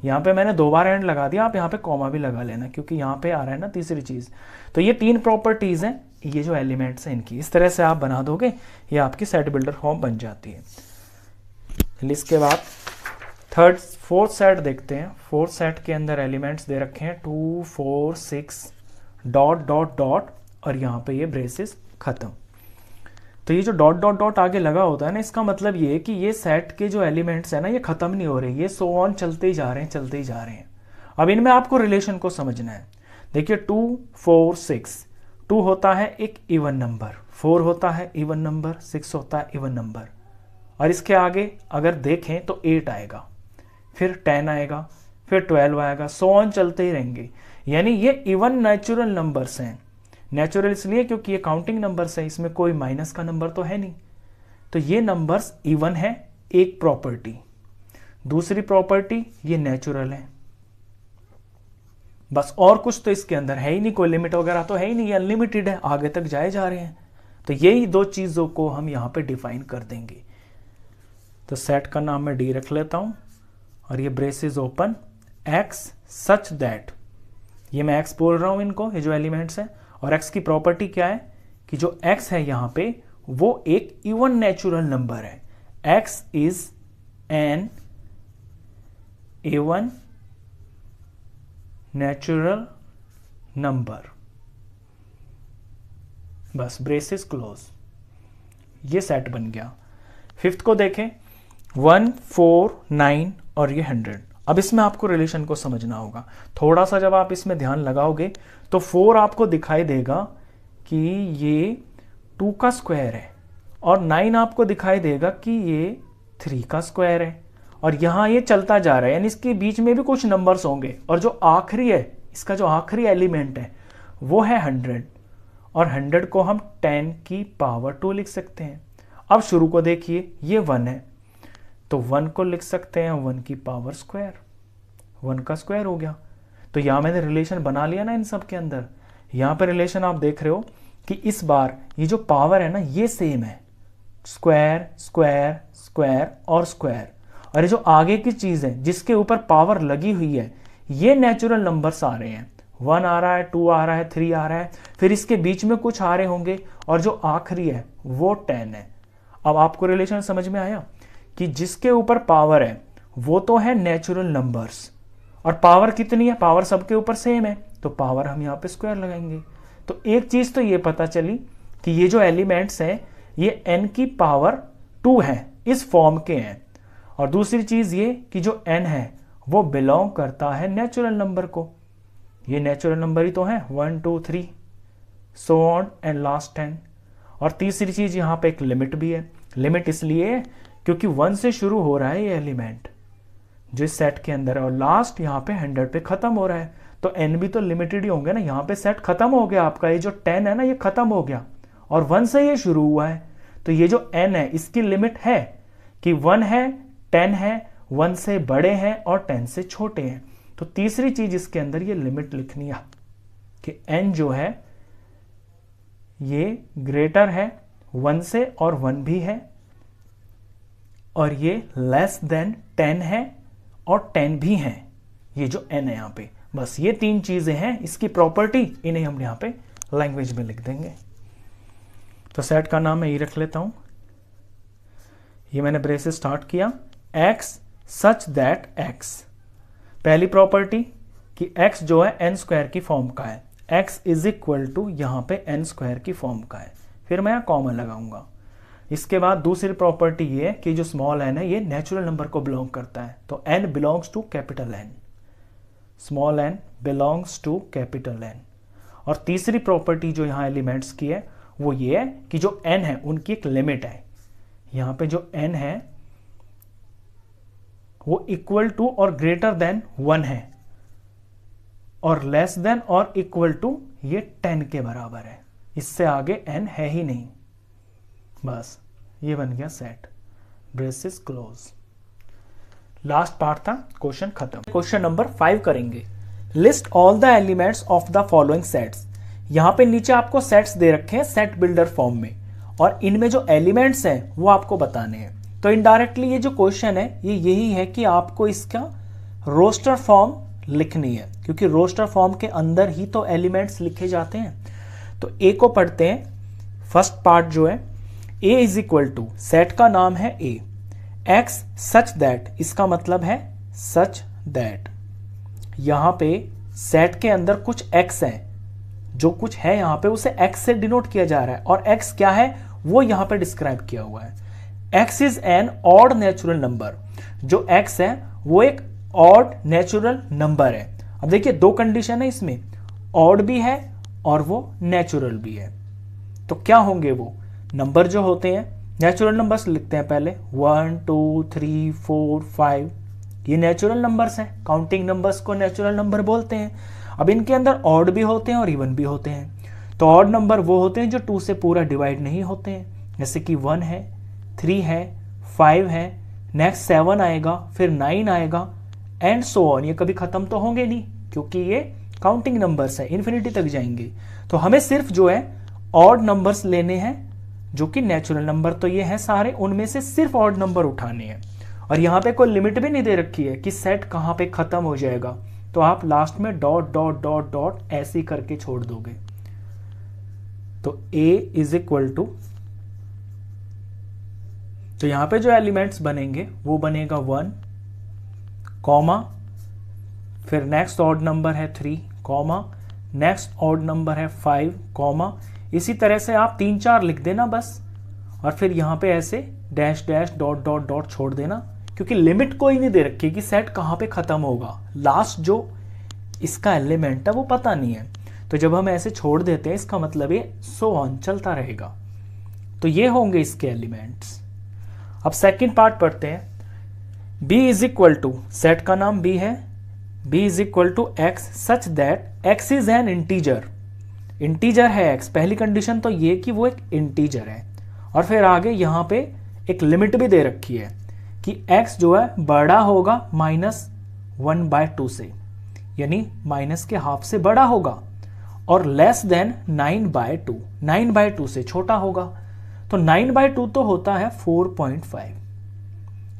यहां पे मैंने 2 बार एंड लगा दिया, आप यहां पे कॉमा भी लगा लेना क्योंकि यहां पे आ रहा है ना तीसरी चीज। तो ये 3 प्रॉपर्टीज हैं, ये जो एलिमेंट्स हैं इनकी, इस तरह से आप बना दोगे, ये आपकी सेट बिल्डर फॉर्म बन जाती है। इसके बाद फोर्थ सेट देखते हैं। फोर्थ सेट के अंदर एलिमेंट्स दे रखे हैं 2 4 6 डॉट डॉट डॉट, और यहाँ पे ये ब्रेसेस खत्म। तो ये जो डॉट डॉट डॉट आगे लगा होता है ना, इसका मतलब ये है कि ये सेट के जो एलिमेंट्स है ना ये खत्म नहीं हो रहे, ये सो ऑन चलते ही जा रहे हैं, चलते ही जा रहे हैं। अब इनमें आपको रिलेशन को समझना है। देखिए 2 4 6, 2 होता है एक इवन नंबर, 4 होता है इवन नंबर, 6 होता है इवन नंबर, और इसके आगे अगर देखें तो 8 आएगा, फिर 10 आएगा, फिर 12 आएगा, सो ऑन चलते ही रहेंगे। यानी ये इवन नेचुरल नंबर्स हैं। नेचुरल इसलिए क्योंकि ये काउंटिंग नंबर्स है, इसमें कोई माइनस का नंबर तो है नहीं। तो ये नंबर्स इवन है, एक प्रॉपर्टी। दूसरी प्रॉपर्टी, ये नेचुरल है। बस और कुछ तो इसके अंदर है ही नहीं, कोई लिमिट वगैरह तो है ही नहीं, ये अनलिमिटेड है, आगे तक जाए जा रहे हैं। तो यही 2 चीजों को हम यहां पे डिफाइन कर देंगे। तो सेट का नाम मैं डी रख लेता हूं, और ये braces open, x such that, ये मैं x बोल रहा हूं इनको, ये जो एलिमेंट्स हैं, और x की प्रॉपर्टी क्या है कि जो x है यहां पे वो एक इवन नेचुरल नंबर है। x is N even natural number. बस ब्रेसेस क्लोज, ये सेट बन गया। फिफ्थ को देखें, 1 4 9 और ये 100। अब इसमें आपको रिलेशन को समझना होगा थोड़ा सा। जब आप इसमें ध्यान लगाओगे तो 4 आपको दिखाई देगा कि ये 2 का स्क्वायर है, और 9 आपको दिखाई देगा कि ये 3 का स्क्वायर है, और यहां ये चलता जा रहा है, यानी इसके बीच में भी कुछ नंबर्स होंगे। और जो आखिरी है, इसका जो आखिरी एलिमेंट है वो है 100, और 100 को हम 10 की पावर 2 लिख सकते हैं। अब शुरू को देखिए, ये 1 है तो 1 को लिख सकते हैं 1 की पावर स्क्वायर, 1 का स्क्वायर हो गया। तो यहां मैंने रिलेशन बना लिया ना इन सब के अंदर। यहां पर रिलेशन आप देख रहे हो कि इस बार ये जो पावर है ना ये सेम है, स्क्वायर स्क्वायर स्क्वायर और स्क्वायर। और ये जो आगे की चीज है जिसके ऊपर पावर लगी हुई है, ये नेचुरल नंबर्स आ रहे हैं। 1 आ रहा है, 2 आ रहा है, 3 आ रहा है, फिर इसके बीच में कुछ आ रहे होंगे, और जो आखिरी है वो 10 है। अब आपको रिलेशन समझ में आया कि जिसके ऊपर पावर है वो तो है नेचुरल नंबर्स, और पावर कितनी है, पावर सबके ऊपर सेम है, तो पावर हम यहाँ पे स्क्वायर लगाएंगे। तो एक चीज तो ये पता चली कि ये जो एलिमेंट्स हैं ये n की पावर 2 है, इस फॉर्म के हैं। और दूसरी चीज ये कि जो n है वो बिलोंग करता है नेचुरल नंबर को, ये नेचुरल नंबर ही तो है, 1 2 3 सो ऑन एंड लास्ट 10। और तीसरी चीज यहाँ पे एक लिमिट भी है। लिमिट इसलिए क्योंकि 1 से शुरू हो रहा है ये एलिमेंट जो इस सेट के अंदर है, और लास्ट यहाँ पे 100 पे खत्म हो रहा है, तो n भी तो लिमिटेड ही होंगे ना। यहाँ पे सेट खत्म हो गया आपका, ये जो 10 है ना ये खत्म हो गया, और 1 से ये शुरू हुआ है, तो ये जो n है इसकी लिमिट है कि 1 है, 10 है, 1 से बड़े हैं और 10 से छोटे हैं। तो तीसरी चीज इसके अंदर ये लिमिट लिखनी है कि n जो है ये ग्रेटर है 1 से और 1 भी है, और ये लेस देन 10 है और 10 भी है, ये जो n है यहाँ पे। बस ये 3 चीजें हैं इसकी प्रॉपर्टी, इन्हें हम यहाँ पे लैंग्वेज में लिख देंगे। तो सेट का नाम मैं ये रख लेता हूं, ये मैंने ब्रेसेस स्टार्ट किया, x सच दैट x। पहली प्रॉपर्टी कि x जो है n स्क्वायर की फॉर्म का है, x इज इक्वल टू यहाँ पे n स्क्वायर की फॉर्म का है, फिर मैं यहाँ कॉमन लगाऊंगा। इसके बाद दूसरी प्रॉपर्टी ये है कि जो स्मॉल n है ये नेचुरल नंबर को बिलोंग करता है, तो n belongs to capital N, small n belongs to capital N। और तीसरी प्रॉपर्टी जो यहाँ एलिमेंट्स की है वो ये है कि जो n है उनकी एक लिमिट है। यहाँ पे जो n है वो इक्वल टू और ग्रेटर देन 1 है, और लेस देन और इक्वल टू ये 10 के बराबर है, इससे आगे n है ही नहीं। बस ये बन गया set, braces close. Last part था, क्वेश्चन खत्म। क्वेश्चन नंबर 5 करेंगे, list all the elements of the following sets. यहां पे नीचे आपको सेट्स दे रखे हैं सेट बिल्डर फॉर्म में, और इनमें जो एलिमेंट्स हैं वो आपको बताने हैं। तो इनडायरेक्टली ये जो क्वेश्चन है ये यही है कि आपको इसका रोस्टर फॉर्म लिखनी है, क्योंकि रोस्टर फॉर्म के अंदर ही तो एलिमेंट्स लिखे जाते हैं। तो ए को पढ़ते हैं। फर्स्ट पार्ट जो है, ए इज इक्वल टू, सेट का नाम है ए, एक्स सच दैट, इसका मतलब है सच दैट। यहां पे सेट के अंदर कुछ एक्स है, जो कुछ है यहां पे उसे एक्स से डिनोट किया जा रहा है, और एक्स क्या है वो यहां पे डिस्क्राइब किया हुआ है। X is an odd natural number, जो एक्स है वो एक ऑड नेचुरल नंबर है। अब देखिए दो कंडीशन है इसमें, ऑड भी है और वो नेचुरल भी है। तो क्या होंगे वो नंबर जो होते हैं, नेचुरल नंबर्स लिखते हैं पहले, 1 2 3 4 5, ये नेचुरल नंबर्स हैं। काउंटिंग नंबर्स को नेचुरल नंबर बोलते हैं। अब इनके अंदर ऑड भी होते हैं और इवन भी होते हैं। तो ऑड नंबर वो होते हैं जो 2 से पूरा डिवाइड नहीं होते हैं, जैसे कि 1 है, 3 है, 5 है, नेक्स्ट 7 आएगा, फिर 9 आएगा, एंड सो ऑन। ये कभी खत्म तो होंगे नहीं क्योंकि ये काउंटिंग नंबर्स है, इन्फिनिटी तक जाएंगे। तो हमें सिर्फ जो है ऑड नंबर्स लेने हैं, जो कि नेचुरल नंबर तो ये हैं सारे, उनमें से सिर्फ ऑड नंबर उठाने हैं। और यहाँ पे कोई लिमिट भी नहीं दे रखी है कि सेट कहाँ पे खत्म हो जाएगा, तो आप लास्ट में डॉट डॉट डॉट डॉट ऐसे करके छोड़ दोगे। तो a इज इक्वल टू, तो यहां पे जो एलिमेंट्स बनेंगे वो बनेगा 1 कॉमा, फिर नेक्स्ट ऑड नंबर है 3 कॉमा, नेक्स्ट ऑड नंबर है 5 कॉमा। इसी तरह से आप 3 4 लिख देना बस, और फिर यहां पे ऐसे dash dash dot dot dot छोड़ देना, क्योंकि लिमिट कोई नहीं दे रखी कि सेट कहां पे खत्म होगा। लास्ट जो इसका एलिमेंट है वो पता नहीं है, तो जब हम ऐसे छोड़ देते हैं इसका मतलब ये सो ऑन चलता रहेगा। तो ये होंगे इसके एलिमेंट्स। अब सेकंड पार्ट पढ़ते हैं। b is equal to, set का नाम b है, b is equal to x such that x is an integer. Integer है x, पहली कंडीशन तो ये कि वो एक इंटीजर है, और फिर आगे यहां पे एक लिमिट भी दे रखी है कि x जो है बड़ा होगा -1/2 से, यानी माइनस के हाफ से बड़ा होगा, और लेस देन 9/2, 9/2 से छोटा होगा। तो 9/2 तो होता है 4.5,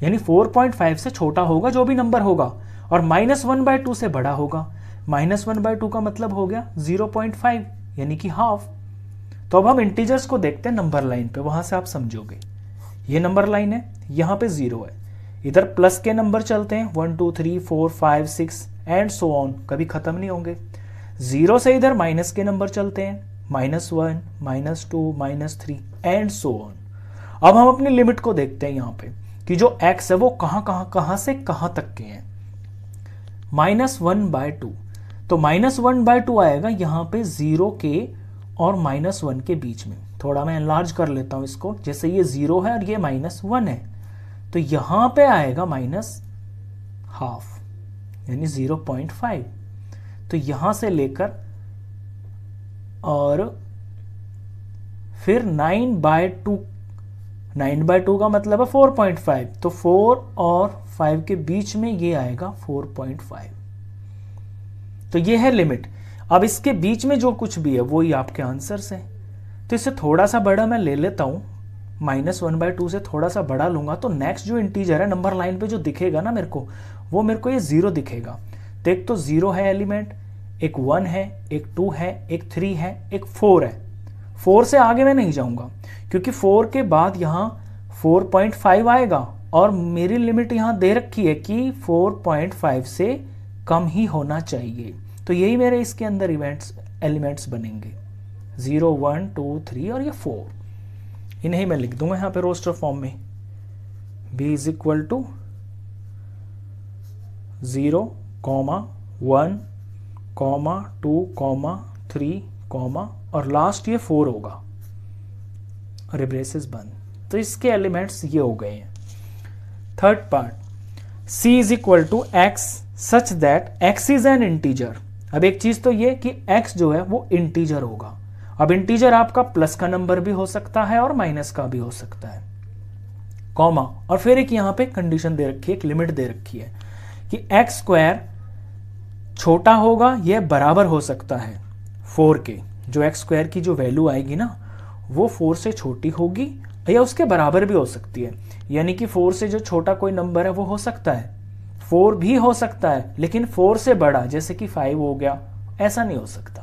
यानी 4.5 से छोटा होगा जो भी नंबर होगा, और -1/2 से बड़ा होगा। -1/2 का मतलब हो गया 0.5, यानी कि हाफ। तो अब हम इंटीजर्स को देखते हैं नंबर लाइन पे, वहां से आप समझोगे। ये नंबर लाइन है, यहाँ पे 0 है, इधर प्लस के नंबर चलते हैं 1 2 3 4 5 6 एंड सो ऑन, कभी खत्म नहीं होंगे। 0 से इधर माइनस के नंबर चलते हैं, -1 -2 -3 एंड सो ऑन। अब हम अपनी लिमिट को देखते हैं यहाँ पे कि जो x है वो कहां से कहां तक के हैं। -1/2, तो -1/2 आएगा यहाँ पे 0 के और -1 के बीच में। थोड़ा मैं एनलार्ज कर लेता हूँ इसको, जैसे ये 0 है और ये -1 है, तो यहाँ पे आएगा -1/2 यानी 0.5। तो यहाँ से लेकर और फिर 9/2 का मतलब है 4.5, तो 4 और 5 के बीच में ये आएगा 4.5। तो ये है लिमिट। अब इसके बीच में जो कुछ भी है वो ही आपके आंसर्स हैं। तो इससे थोड़ा सा बड़ा मैं ले लेता हूं, -1/2 से थोड़ा सा बड़ा लूंगा, तो नेक्स्ट जो इंटीजर है नंबर लाइन पे जो दिखेगा ना मेरे को, वो मेरे को ये 0 दिखेगा। तो एक तो 0 है एलिमेंट, एक 1 है, एक 2 है, एक 3 है, एक 4 है। 4 से आगे मैं नहीं जाऊंगा क्योंकि 4 के बाद यहाँ 4.5 आएगा और मेरी लिमिट यहाँ दे रखी है कि 4.5 से कम ही होना चाहिए। तो यही मेरे इसके अंदर एलिमेंट्स बनेंगे 0, 1, 2, 3 और ये 4। इन्हें मैं लिख दूंगा यहाँ पे रोस्टर फॉर्म में। b इज इक्वल टू 0, 1, 2, 3, और लास्ट ये 4 होगा और ये ब्रेसेस बंद। तो इसके एलिमेंट्स ये हो गए हैं। Third part, c is equal to x such that x is an integer. अब एक चीज तो ये कि x जो है वो इंटीजर होगा। अब इंटीजर आपका प्लस का नंबर भी हो सकता है और माइनस का भी हो सकता है, कॉमा, और फिर एक यहाँ पे कंडीशन दे रखी है, एक लिमिट दे रखी है कि x² छोटा होगा, यह बराबर हो सकता है 4 के। जो x² की जो वैल्यू आएगी ना वो 4 से छोटी होगी या उसके बराबर भी हो सकती है। यानी कि 4 से जो छोटा कोई नंबर है वो हो सकता है, 4 भी हो सकता है, लेकिन 4 से बड़ा जैसे कि 5 हो गया, ऐसा नहीं हो सकता।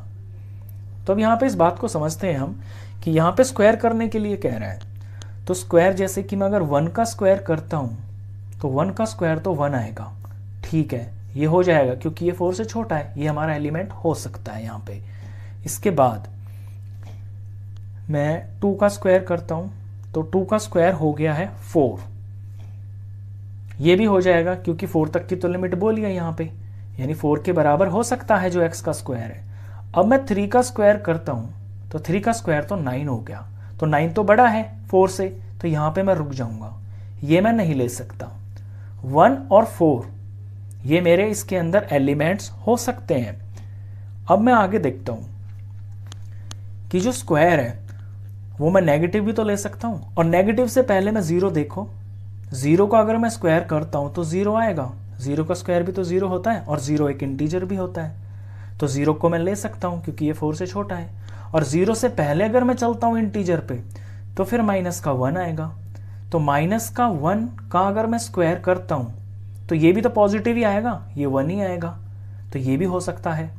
तो अब यहाँ पे इस बात को समझते हैं हम कि यहाँ पे स्क्वायर करने के लिए कह रहा है। तो स्क्वायर जैसे कि मैं अगर 1 का स्क्वायर करता हूँ तो 1 का स्क्वायर तो 1 आएगा, ठीक है, ये हो जाएगा क्योंकि ये 4 से छोटा है, ये हमारा एलिमेंट हो सकता है यहाँ पे। इसके बाद मैं 2 का स्क्वायर करता हूँ तो 2 का स्क्वायर हो गया है 4, ये भी हो जाएगा क्योंकि 4 तक की तो लिमिट बोली है यहाँ पे, यानी 4 के बराबर हो सकता है जो x का स्क्वायर है। अब मैं 3 का स्क्वायर करता हूँ तो 3 का स्क्वायर तो 9 हो गया, तो 9 तो बड़ा है 4 से, तो यहाँ पे मैं रुक जाऊंगा, ये मैं नहीं ले सकता। 1 और 4 ये मेरे इसके अंदर एलिमेंट्स हो सकते हैं। अब मैं आगे देखता हूँ कि जो स्क्वायर है वो मैं नेगेटिव भी तो ले सकता हूँ, और नेगेटिव से पहले मैं 0 देखो, 0 का अगर मैं स्क्वायर करता हूँ तो 0 आएगा, 0 का स्क्वायर भी तो 0 होता है और 0 एक इंटीजर भी होता है, तो 0 को मैं ले सकता हूँ क्योंकि ये 4 से छोटा है। और 0 से पहले अगर मैं चलता हूँ इंटीजर पे तो फिर माइनस का 1 आएगा, तो माइनस का 1 का अगर मैं स्क्वायर करता हूँ तो ये भी तो पॉजिटिव ही आएगा, ये 1 ही आएगा, तो ये भी हो सकता है।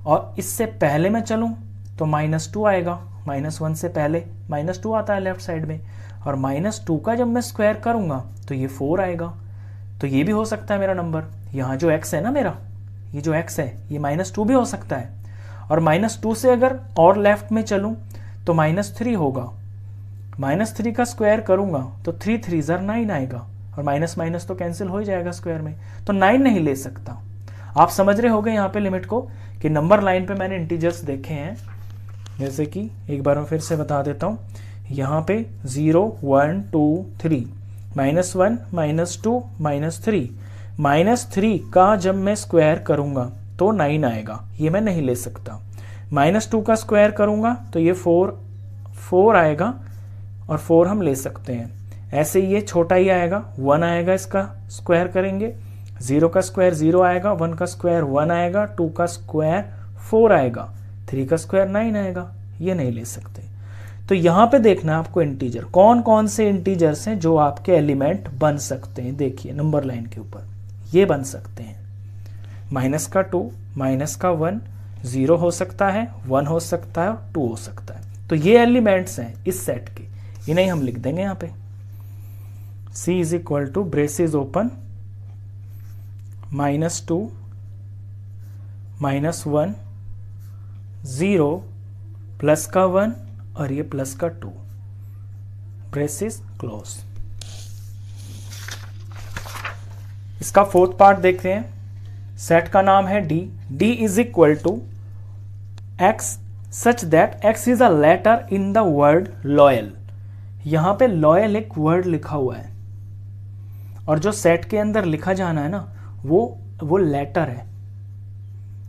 और इससे पहले मैं चलूँ तो -2 आएगा, -1 से पहले -2 आता है लेफ्ट साइड में, और -2 का जब मैं स्क्वायर करूंगा तो ये 4 आएगा, तो ये भी हो सकता है मेरा नंबर। यहाँ जो x है ना मेरा, ये जो x है ये -2 भी हो सकता है, और -2 से अगर और लेफ्ट में चलूं तो -3 होगा, -3 का स्क्वायर करूंगा तो 3 3 9 आएगा, और माइनस माइनस तो कैंसिल हो ही जाएगा स्क्वायर में, तो 9 नहीं ले सकता। आप समझ रहे होगे यहाँ पे लिमिट को कि नंबर लाइन पे मैंने इंटीजर्स देखे हैं, जैसे कि एक बार मैं फिर से बता देता हूँ, यहाँ पे 0, 1, 2, 3, -1, -2, -3, -3 का जब मैं स्क्वायर करूंगा तो 9 आएगा, ये मैं नहीं ले सकता। -2 का स्क्वायर करूंगा तो ये 4 आएगा, और 4 हम ले सकते हैं। ऐसे ये छोटा ही आएगा, 1 आएगा, इसका स्क्वायर करेंगे, 0 का स्क्वायर 0 आएगा, 1 का स्क्वायर 1 आएगा, 2 का स्क्वायर 4 आएगा, 3 का स्क्वायर 9 आएगा, ये नहीं ले सकते। तो यहाँ पे देखना आपको इंटीजर, कौन कौन से इंटीजर्स हैं जो आपके एलिमेंट बन सकते हैं। देखिए नंबर लाइन के ऊपर ये बन सकते हैं, -2, -1, 0 हो सकता है, 1 हो सकता है, 2 हो सकता है। तो ये एलिमेंट्स हैं इस सेट के, इन्हें हम लिख देंगे यहाँ पे। C is equal to braces open -2, -1, 0, plus का 1 और ये प्लस का 2, ब्रेसेस क्लोज। इसका फोर्थ पार्ट देखते हैं। सेट का नाम है D, D is equal to x such that x is a letter in the word loyal. यहां पे लॉयल एक वर्ड लिखा हुआ है और जो सेट के अंदर लिखा जाना है ना वो लेटर है,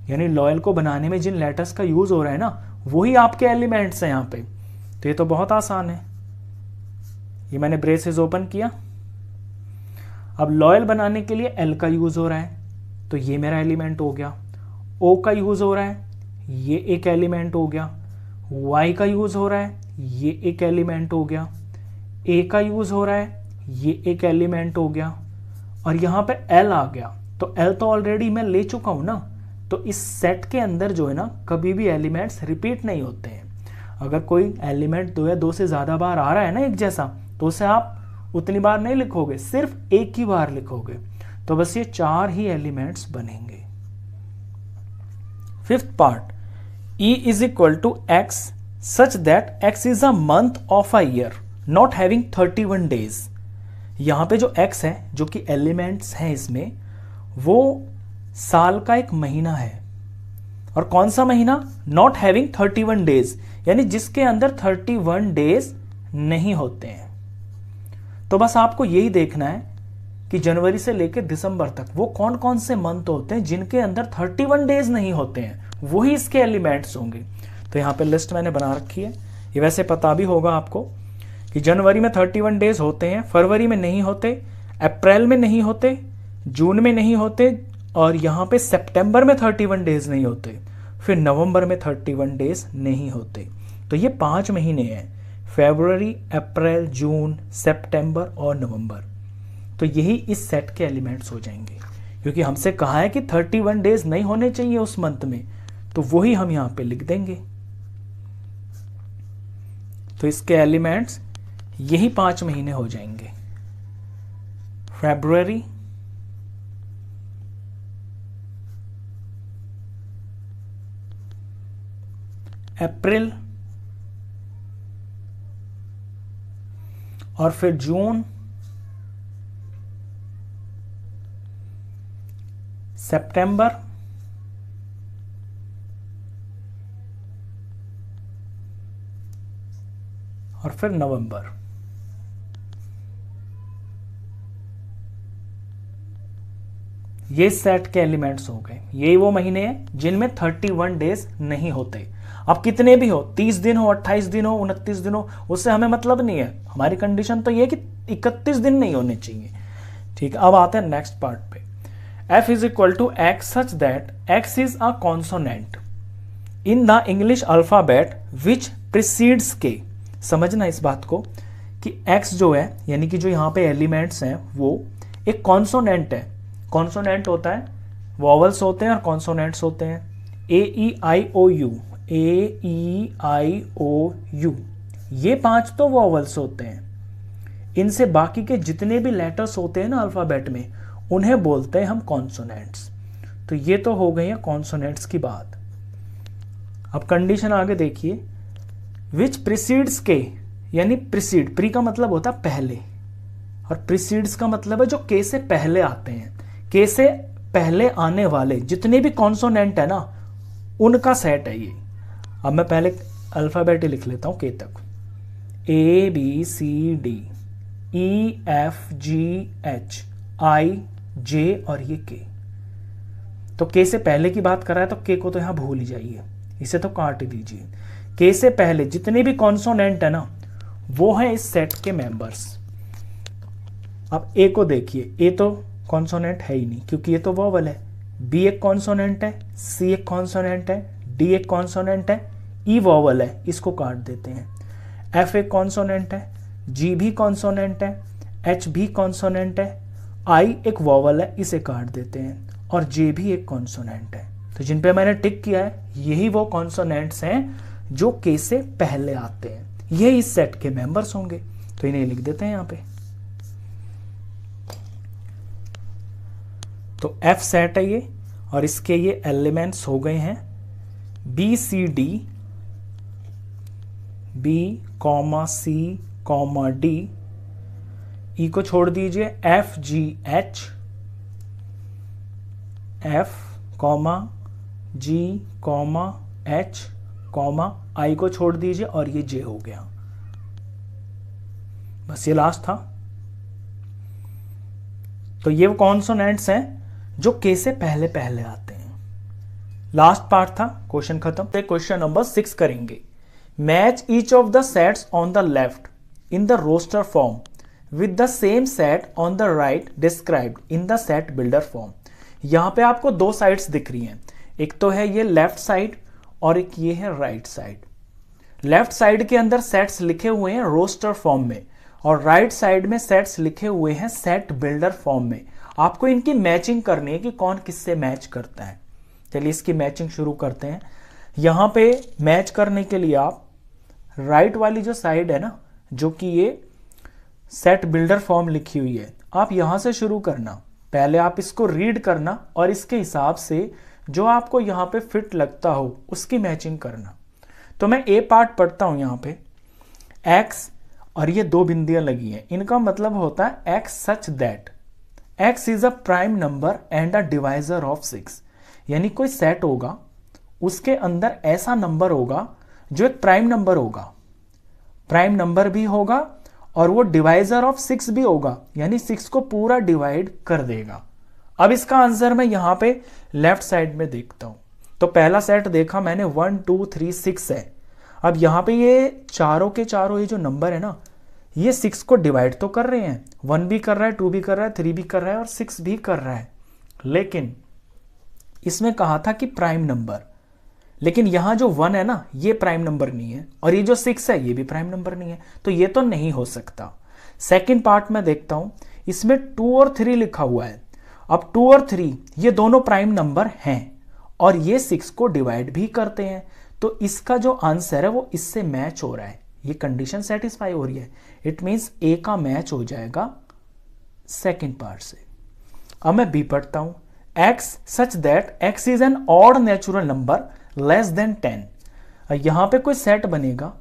यानी लॉयल को बनाने में जिन लेटर्स का यूज हो रहा है ना वही आपके एलिमेंट्स हैं यहां पे। तो ये तो बहुत आसान है। ये मैंने ब्रेसेस ओपन किया। अब लॉयल बनाने के लिए एल का यूज हो रहा है तो ये मेरा एलिमेंट हो गया। ओ का यूज हो रहा है, ये एक एलिमेंट हो गया। वाई का यूज हो रहा है, ये एक एलिमेंट हो गया। ए का यूज हो रहा है, ये एक एलिमेंट हो गया। और यहां पे एल आ गया तो एल तो ऑलरेडी मैं ले चुका हूं ना, तो इस सेट के अंदर जो है ना कभी भी एलिमेंट्स रिपीट नहीं होते हैं। अगर कोई एलिमेंट 2 या 2 से ज्यादा बार आ रहा है ना एक जैसा, तो उसे आप उतनी बार नहीं लिखोगे, सिर्फ एक ही बार लिखोगे। तो बस ये 4 ही एलिमेंट्स बनेंगे। Fifth part, E is equal to x such that x is a month of a year not having 31 days. यहां पे जो x है, जो कि एलिमेंट्स हैं इसमें, वो साल का एक महीना है। और कौन सा महीना? नॉट हैविंग 31 डेज, यानी जिसके अंदर 31 डेज नहीं होते हैं। तो बस आपको यही देखना है कि जनवरी से लेकर दिसंबर तक वो कौन कौन से मंथ होते हैं जिनके अंदर 31 डेज नहीं होते हैं, वही इसके एलिमेंट्स होंगे। तो यहां पे लिस्ट मैंने बना रखी है। ये वैसे पता भी होगा आपको कि जनवरी में 31 डेज होते हैं, फरवरी में नहीं होते, अप्रैल में नहीं होते, जून में नहीं होते, और यहां पे सितंबर में 31 डेज नहीं होते, फिर नवंबर में 31 डेज नहीं होते। तो ये 5 महीने हैं, फरवरी, अप्रैल, जून, सितंबर और नवंबर। तो यही इस सेट के एलिमेंट्स हो जाएंगे, क्योंकि हमसे कहा है कि 31 डेज नहीं होने चाहिए उस मंथ में, तो वही हम यहां पे लिख देंगे। तो इसके एलिमेंट्स यही 5 महीने हो जाएंगे, फरवरी, अप्रैल, और फिर जून, सितंबर, और फिर नवंबर। ये सेट के एलिमेंट्स हो गए। ये वो महीने हैं जिनमें 31 डेज नहीं होते। अब कितने भी हो, 30 दिन हो, 28 दिन हो, 29 दिन हो, उससे हमें मतलब नहीं है। हमारी कंडीशन तो ये कि 31 दिन नहीं होने चाहिए। ठीक, अब आते हैं नेक्स्ट पार्ट पे। f is equal to x such that x is a consonant in the English alphabet which precedes K. समझना इस बात को कि x जो है, यानी कि जो यहाँ पे एलिमेंट्स हैं, वो एक कॉन्सोनेंट है। कॉन्सोनेंट होता है, वॉवल्स होते हैं और कॉन्सोनेंट्स होते हैं। A-E-I-O-U, A-E-I-O-U, ये 5 तो वॉवल्स होते हैं। इनसे बाकी के जितने भी लेटर्स होते हैं ना अल्फाबेट में, उन्हें बोलते हैं हम कॉन्सोनेंट्स। तो ये तो हो गई है कॉन्सोनेंट्स की बात। अब कंडीशन आगे देखिए, विच प्रिसीड्स के, यानी प्रिसीड, प्री का मतलब होता है पहले, और प्रिसीड्स का मतलब है जो के से पहले आते हैं। के से पहले आने वाले जितने भी कॉन्सोनेंट है ना, उनका सेट है ये। अब मैं पहले अल्फाबेट ही लिख लेता हूं के तक। A B C D E F G H I J और ये के। तो के से पहले की बात कर रहा है तो के को तो यहां भूल ही जाइए, इसे तो काट दीजिए। के से पहले जितने भी कॉन्सोनेंट है ना, वो है इस सेट के मेंबर्स। अब ए को देखिए, ए तो कॉन्सोनेंट है ही नहीं क्योंकि ये तो वोवल है। बी एक कॉन्सोनेंट है, सी एक कॉन्सोनेंट है, डी एक कॉन्सोनेंट है, ई वोवल है, इसको काट देते हैं। एफ एक कॉन्सोनेंट है, जी भी कॉन्सोनेंट है, एच भी कॉन्सोनेंट है, आई एक वोवल है, इसे काट देते हैं, और जे भी एक कॉन्सोनेंट है। तो जिन पे मैंने टिक किया है, यही वो कॉन्सोनेंट्स हैं जो के से पहले आते हैं। ये इस सेट के मेंबर्स होंगे। तो इन्हें लिख देते हैं यहां पे। तो एफ सेट है ये, और इसके ये एलिमेंट्स हो गए हैं B C D, B comma C comma D, E को छोड़ दीजिए, F G H, F, G, H, I को छोड़ दीजिए और ये J हो गया। बस ये लास्ट था। तो ये वो कॉन्सोनेंट्स हैं जो के से पहले पहले आते हैं। लास्ट पार्ट था, क्वेश्चन खत्म। क्वेश्चन नंबर 6 करेंगे। Match each of the sets on the left in the roster form with the same set on the right described in the set builder form. यहां पे आपको दो साइड्स दिख रही हैं, एक तो है ये लेफ्ट साइड और एक ये है राइट साइड। लेफ्ट साइड के अंदर सेट्स लिखे हुए हैं रोस्टर फॉर्म में और राइट साइड में सेट्स लिखे हुए हैं सेट बिल्डर फॉर्म में। आपको इनकी मैचिंग करनी है कि कौन किससे मैच करता है। चलिए इसकी मैचिंग शुरू करते हैं। यहां पे मैच करने के लिए आप राइट वाली जो साइड है ना, जो कि ये सेट बिल्डर फॉर्म लिखी हुई है, आप यहां से शुरू करना। पहले आप इसको रीड करना और इसके हिसाब से जो आपको यहां पे फिट लगता हो उसकी मैचिंग करना। तो मैं ए पार्ट पढ़ता हूं। यहां पे एक्स और ये दो बिंदियां लगी हैं, इनका मतलब होता है x such that x is a prime number and a divisor of 6। यानी कोई सेट होगा, उसके अंदर ऐसा नंबर होगा जो एक प्राइम नंबर होगा, प्राइम नंबर भी होगा और वो डिवाइजर ऑफ 6 भी होगा, यानी 6 को पूरा डिवाइड कर देगा। अब इसका आंसर मैं यहां पे लेफ्ट साइड में देखता हूं। तो पहला सेट देखा मैंने 1 2 3 6 है। अब यहां पे ये चारों के चारों ये जो नंबर है ना, ये 6 को डिवाइड तो कर रहे हैं। 1 भी कर रहा है, 2 भी कर रहा है, 3 भी कर रहा है और 6 भी कर रहा है। लेकिन इसमें कहा था कि प्राइम नंबर, लेकिन यहां जो 1 है ना, ये प्राइम नंबर नहीं है और ये जो 6 है ये भी प्राइम नंबर नहीं है, तो ये तो नहीं हो सकता। सेकेंड पार्ट में देखता हूं, इसमें 2 और 3 लिखा हुआ है। अब 2 और 3 ये दोनों प्राइम नंबर हैं और ये 6 को डिवाइड भी करते हैं, तो इसका जो आंसर है वो इससे मैच हो रहा है, ये कंडीशन सेटिस्फाई हो रही है। इट मींस ए का मैच हो जाएगा सेकेंड पार्ट से। अब मैं बी पढ़ता हूं। X such that x is an odd natural number less then 10। यहां पे कोई सेट बनेगा,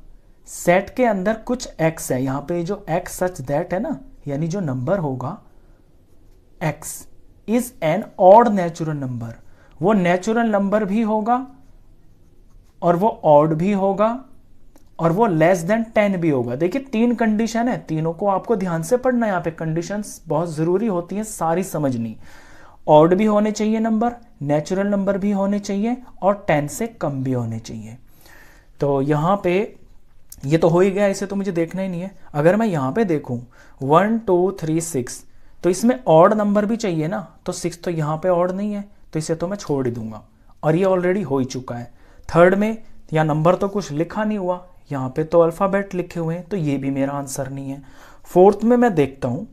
सेट के अंदर कुछ एक्स है। यहां पे जो एक्स सच दैट है ना, यानी जो नंबर होगा x is an odd natural number, वो नेचुरल नंबर भी होगा और वो ऑड भी होगा और वो लेस देन 10 भी होगा। देखिए 3 कंडीशन है, तीनों को आपको ध्यान से पढ़ना है। यहाँ पे कंडीशंस बहुत जरूरी होती हैं सारी समझनी। ऑड भी होने चाहिए नंबर, नेचुरल नंबर भी होने चाहिए और 10 से कम भी होने चाहिए। तो यहाँ पे ये तो हो ही गया, इसे तो मुझे देखना ही नहीं है। अगर मैं यहाँ पे देखूं 1 2 3 6, तो इसमें ऑड नंबर भी चाहिए ना, तो 6 तो यहाँ पे ऑड नहीं है, तो इसे तो मैं छोड़ ही दूंगा और ये ऑलरेडी हो ही चुका है। थर्ड में या नंबर तो कुछ लिखा नहीं हुआ, यहाँ पे तो अल्फाबेट लिखे हुए हैं, तो ये भी मेरा आंसर नहीं है। फोर्थ में मैं देखता हूँ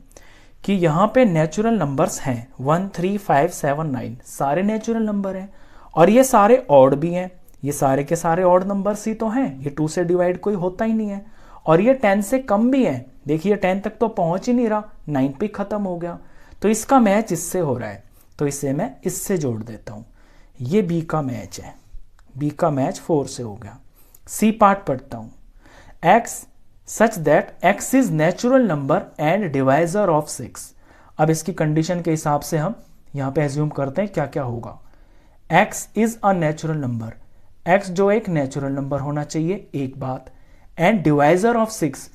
कि यहाँ पे नेचुरल नंबर्स हैं 1 3 5 7 9, सारे नेचुरल नंबर हैं और ये सारे ऑड भी हैं। ये सारे के सारे ऑड नंबर्स ही तो हैं, ये 2 से डिवाइड कोई होता ही नहीं है। और ये 10 से कम भी है, देखिए 10 तक तो पहुंच ही नहीं रहा, 9 पे खत्म हो गया। तो इसका मैच इससे हो रहा है, तो इसे मैं इससे जोड़ देता हूँ। ये बी का मैच है, बी का मैच 4 से हो गया। सी पार्ट पढ़ता हूं। X such that x is natural number and divisor of 6। अब इसकी कंडीशन के हिसाब से हम यहां पे एज्यूम करते हैं क्या क्या होगा। X is a natural number, x जो एक नेचुरल नंबर होना चाहिए, एक बात, एंड डिवाइजर ऑफ 6,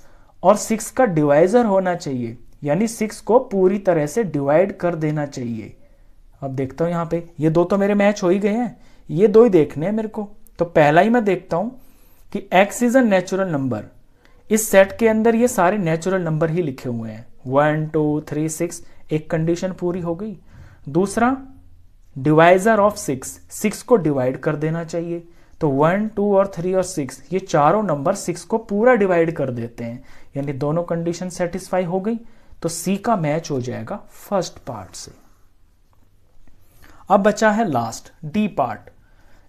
और 6 का डिवाइजर होना चाहिए, यानी 6 को पूरी तरह से डिवाइड कर देना चाहिए। अब देखता हूं यहां पे ये दो तो मेरे मैच हो ही गए हैं, ये दो ही देखने हैं मेरे को। तो पहला ही मैं देखता हूं कि x is a natural number, इस सेट के अंदर ये सारे नेचुरल नंबर ही लिखे हुए हैं 1 2 3 6, एक कंडीशन पूरी हो गई। दूसरा डिवाइजर ऑफ 6, 6 को डिवाइड कर देना चाहिए, तो 1 2 और 3 और 6 ये चारों नंबर 6 को पूरा डिवाइड कर देते हैं, यानी दोनों कंडीशन सेटिस्फाई हो गई। तो सी का मैच हो जाएगा फर्स्ट पार्ट से। अब बचा है last D part.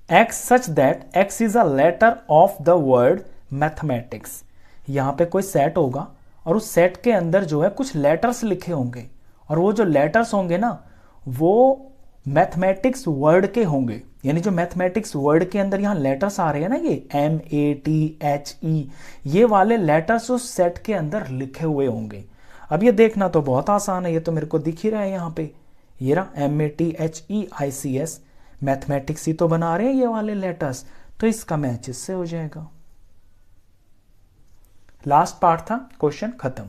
X such that x is a letter of the word mathematics. यहां पे कोई सेट होगा और उस सेट के अंदर जो है कुछ लेटर्स लिखे होंगे, और वो जो लेटर्स होंगे ना वो मैथमेटिक्स वर्ड के होंगे, यानी जो मैथमेटिक्स वर्ड के अंदर यहां लेटर्स आ रहे हैं ना, ये MATHE, ये वाले लेटर्स उस सेट के अंदर लिखे हुए होंगे। अब ये देखना तो बहुत आसान है, ये तो मेरे को दिख ही रहा है यहाँ पे, ये रहा MATHEICS, मैथमेटिक्स ही तो बना रहे हैं ये वाले लेटर्स, तो इसका मैच इससे हो जाएगा। लास्ट पार्ट था, क्वेश्चन खत्म।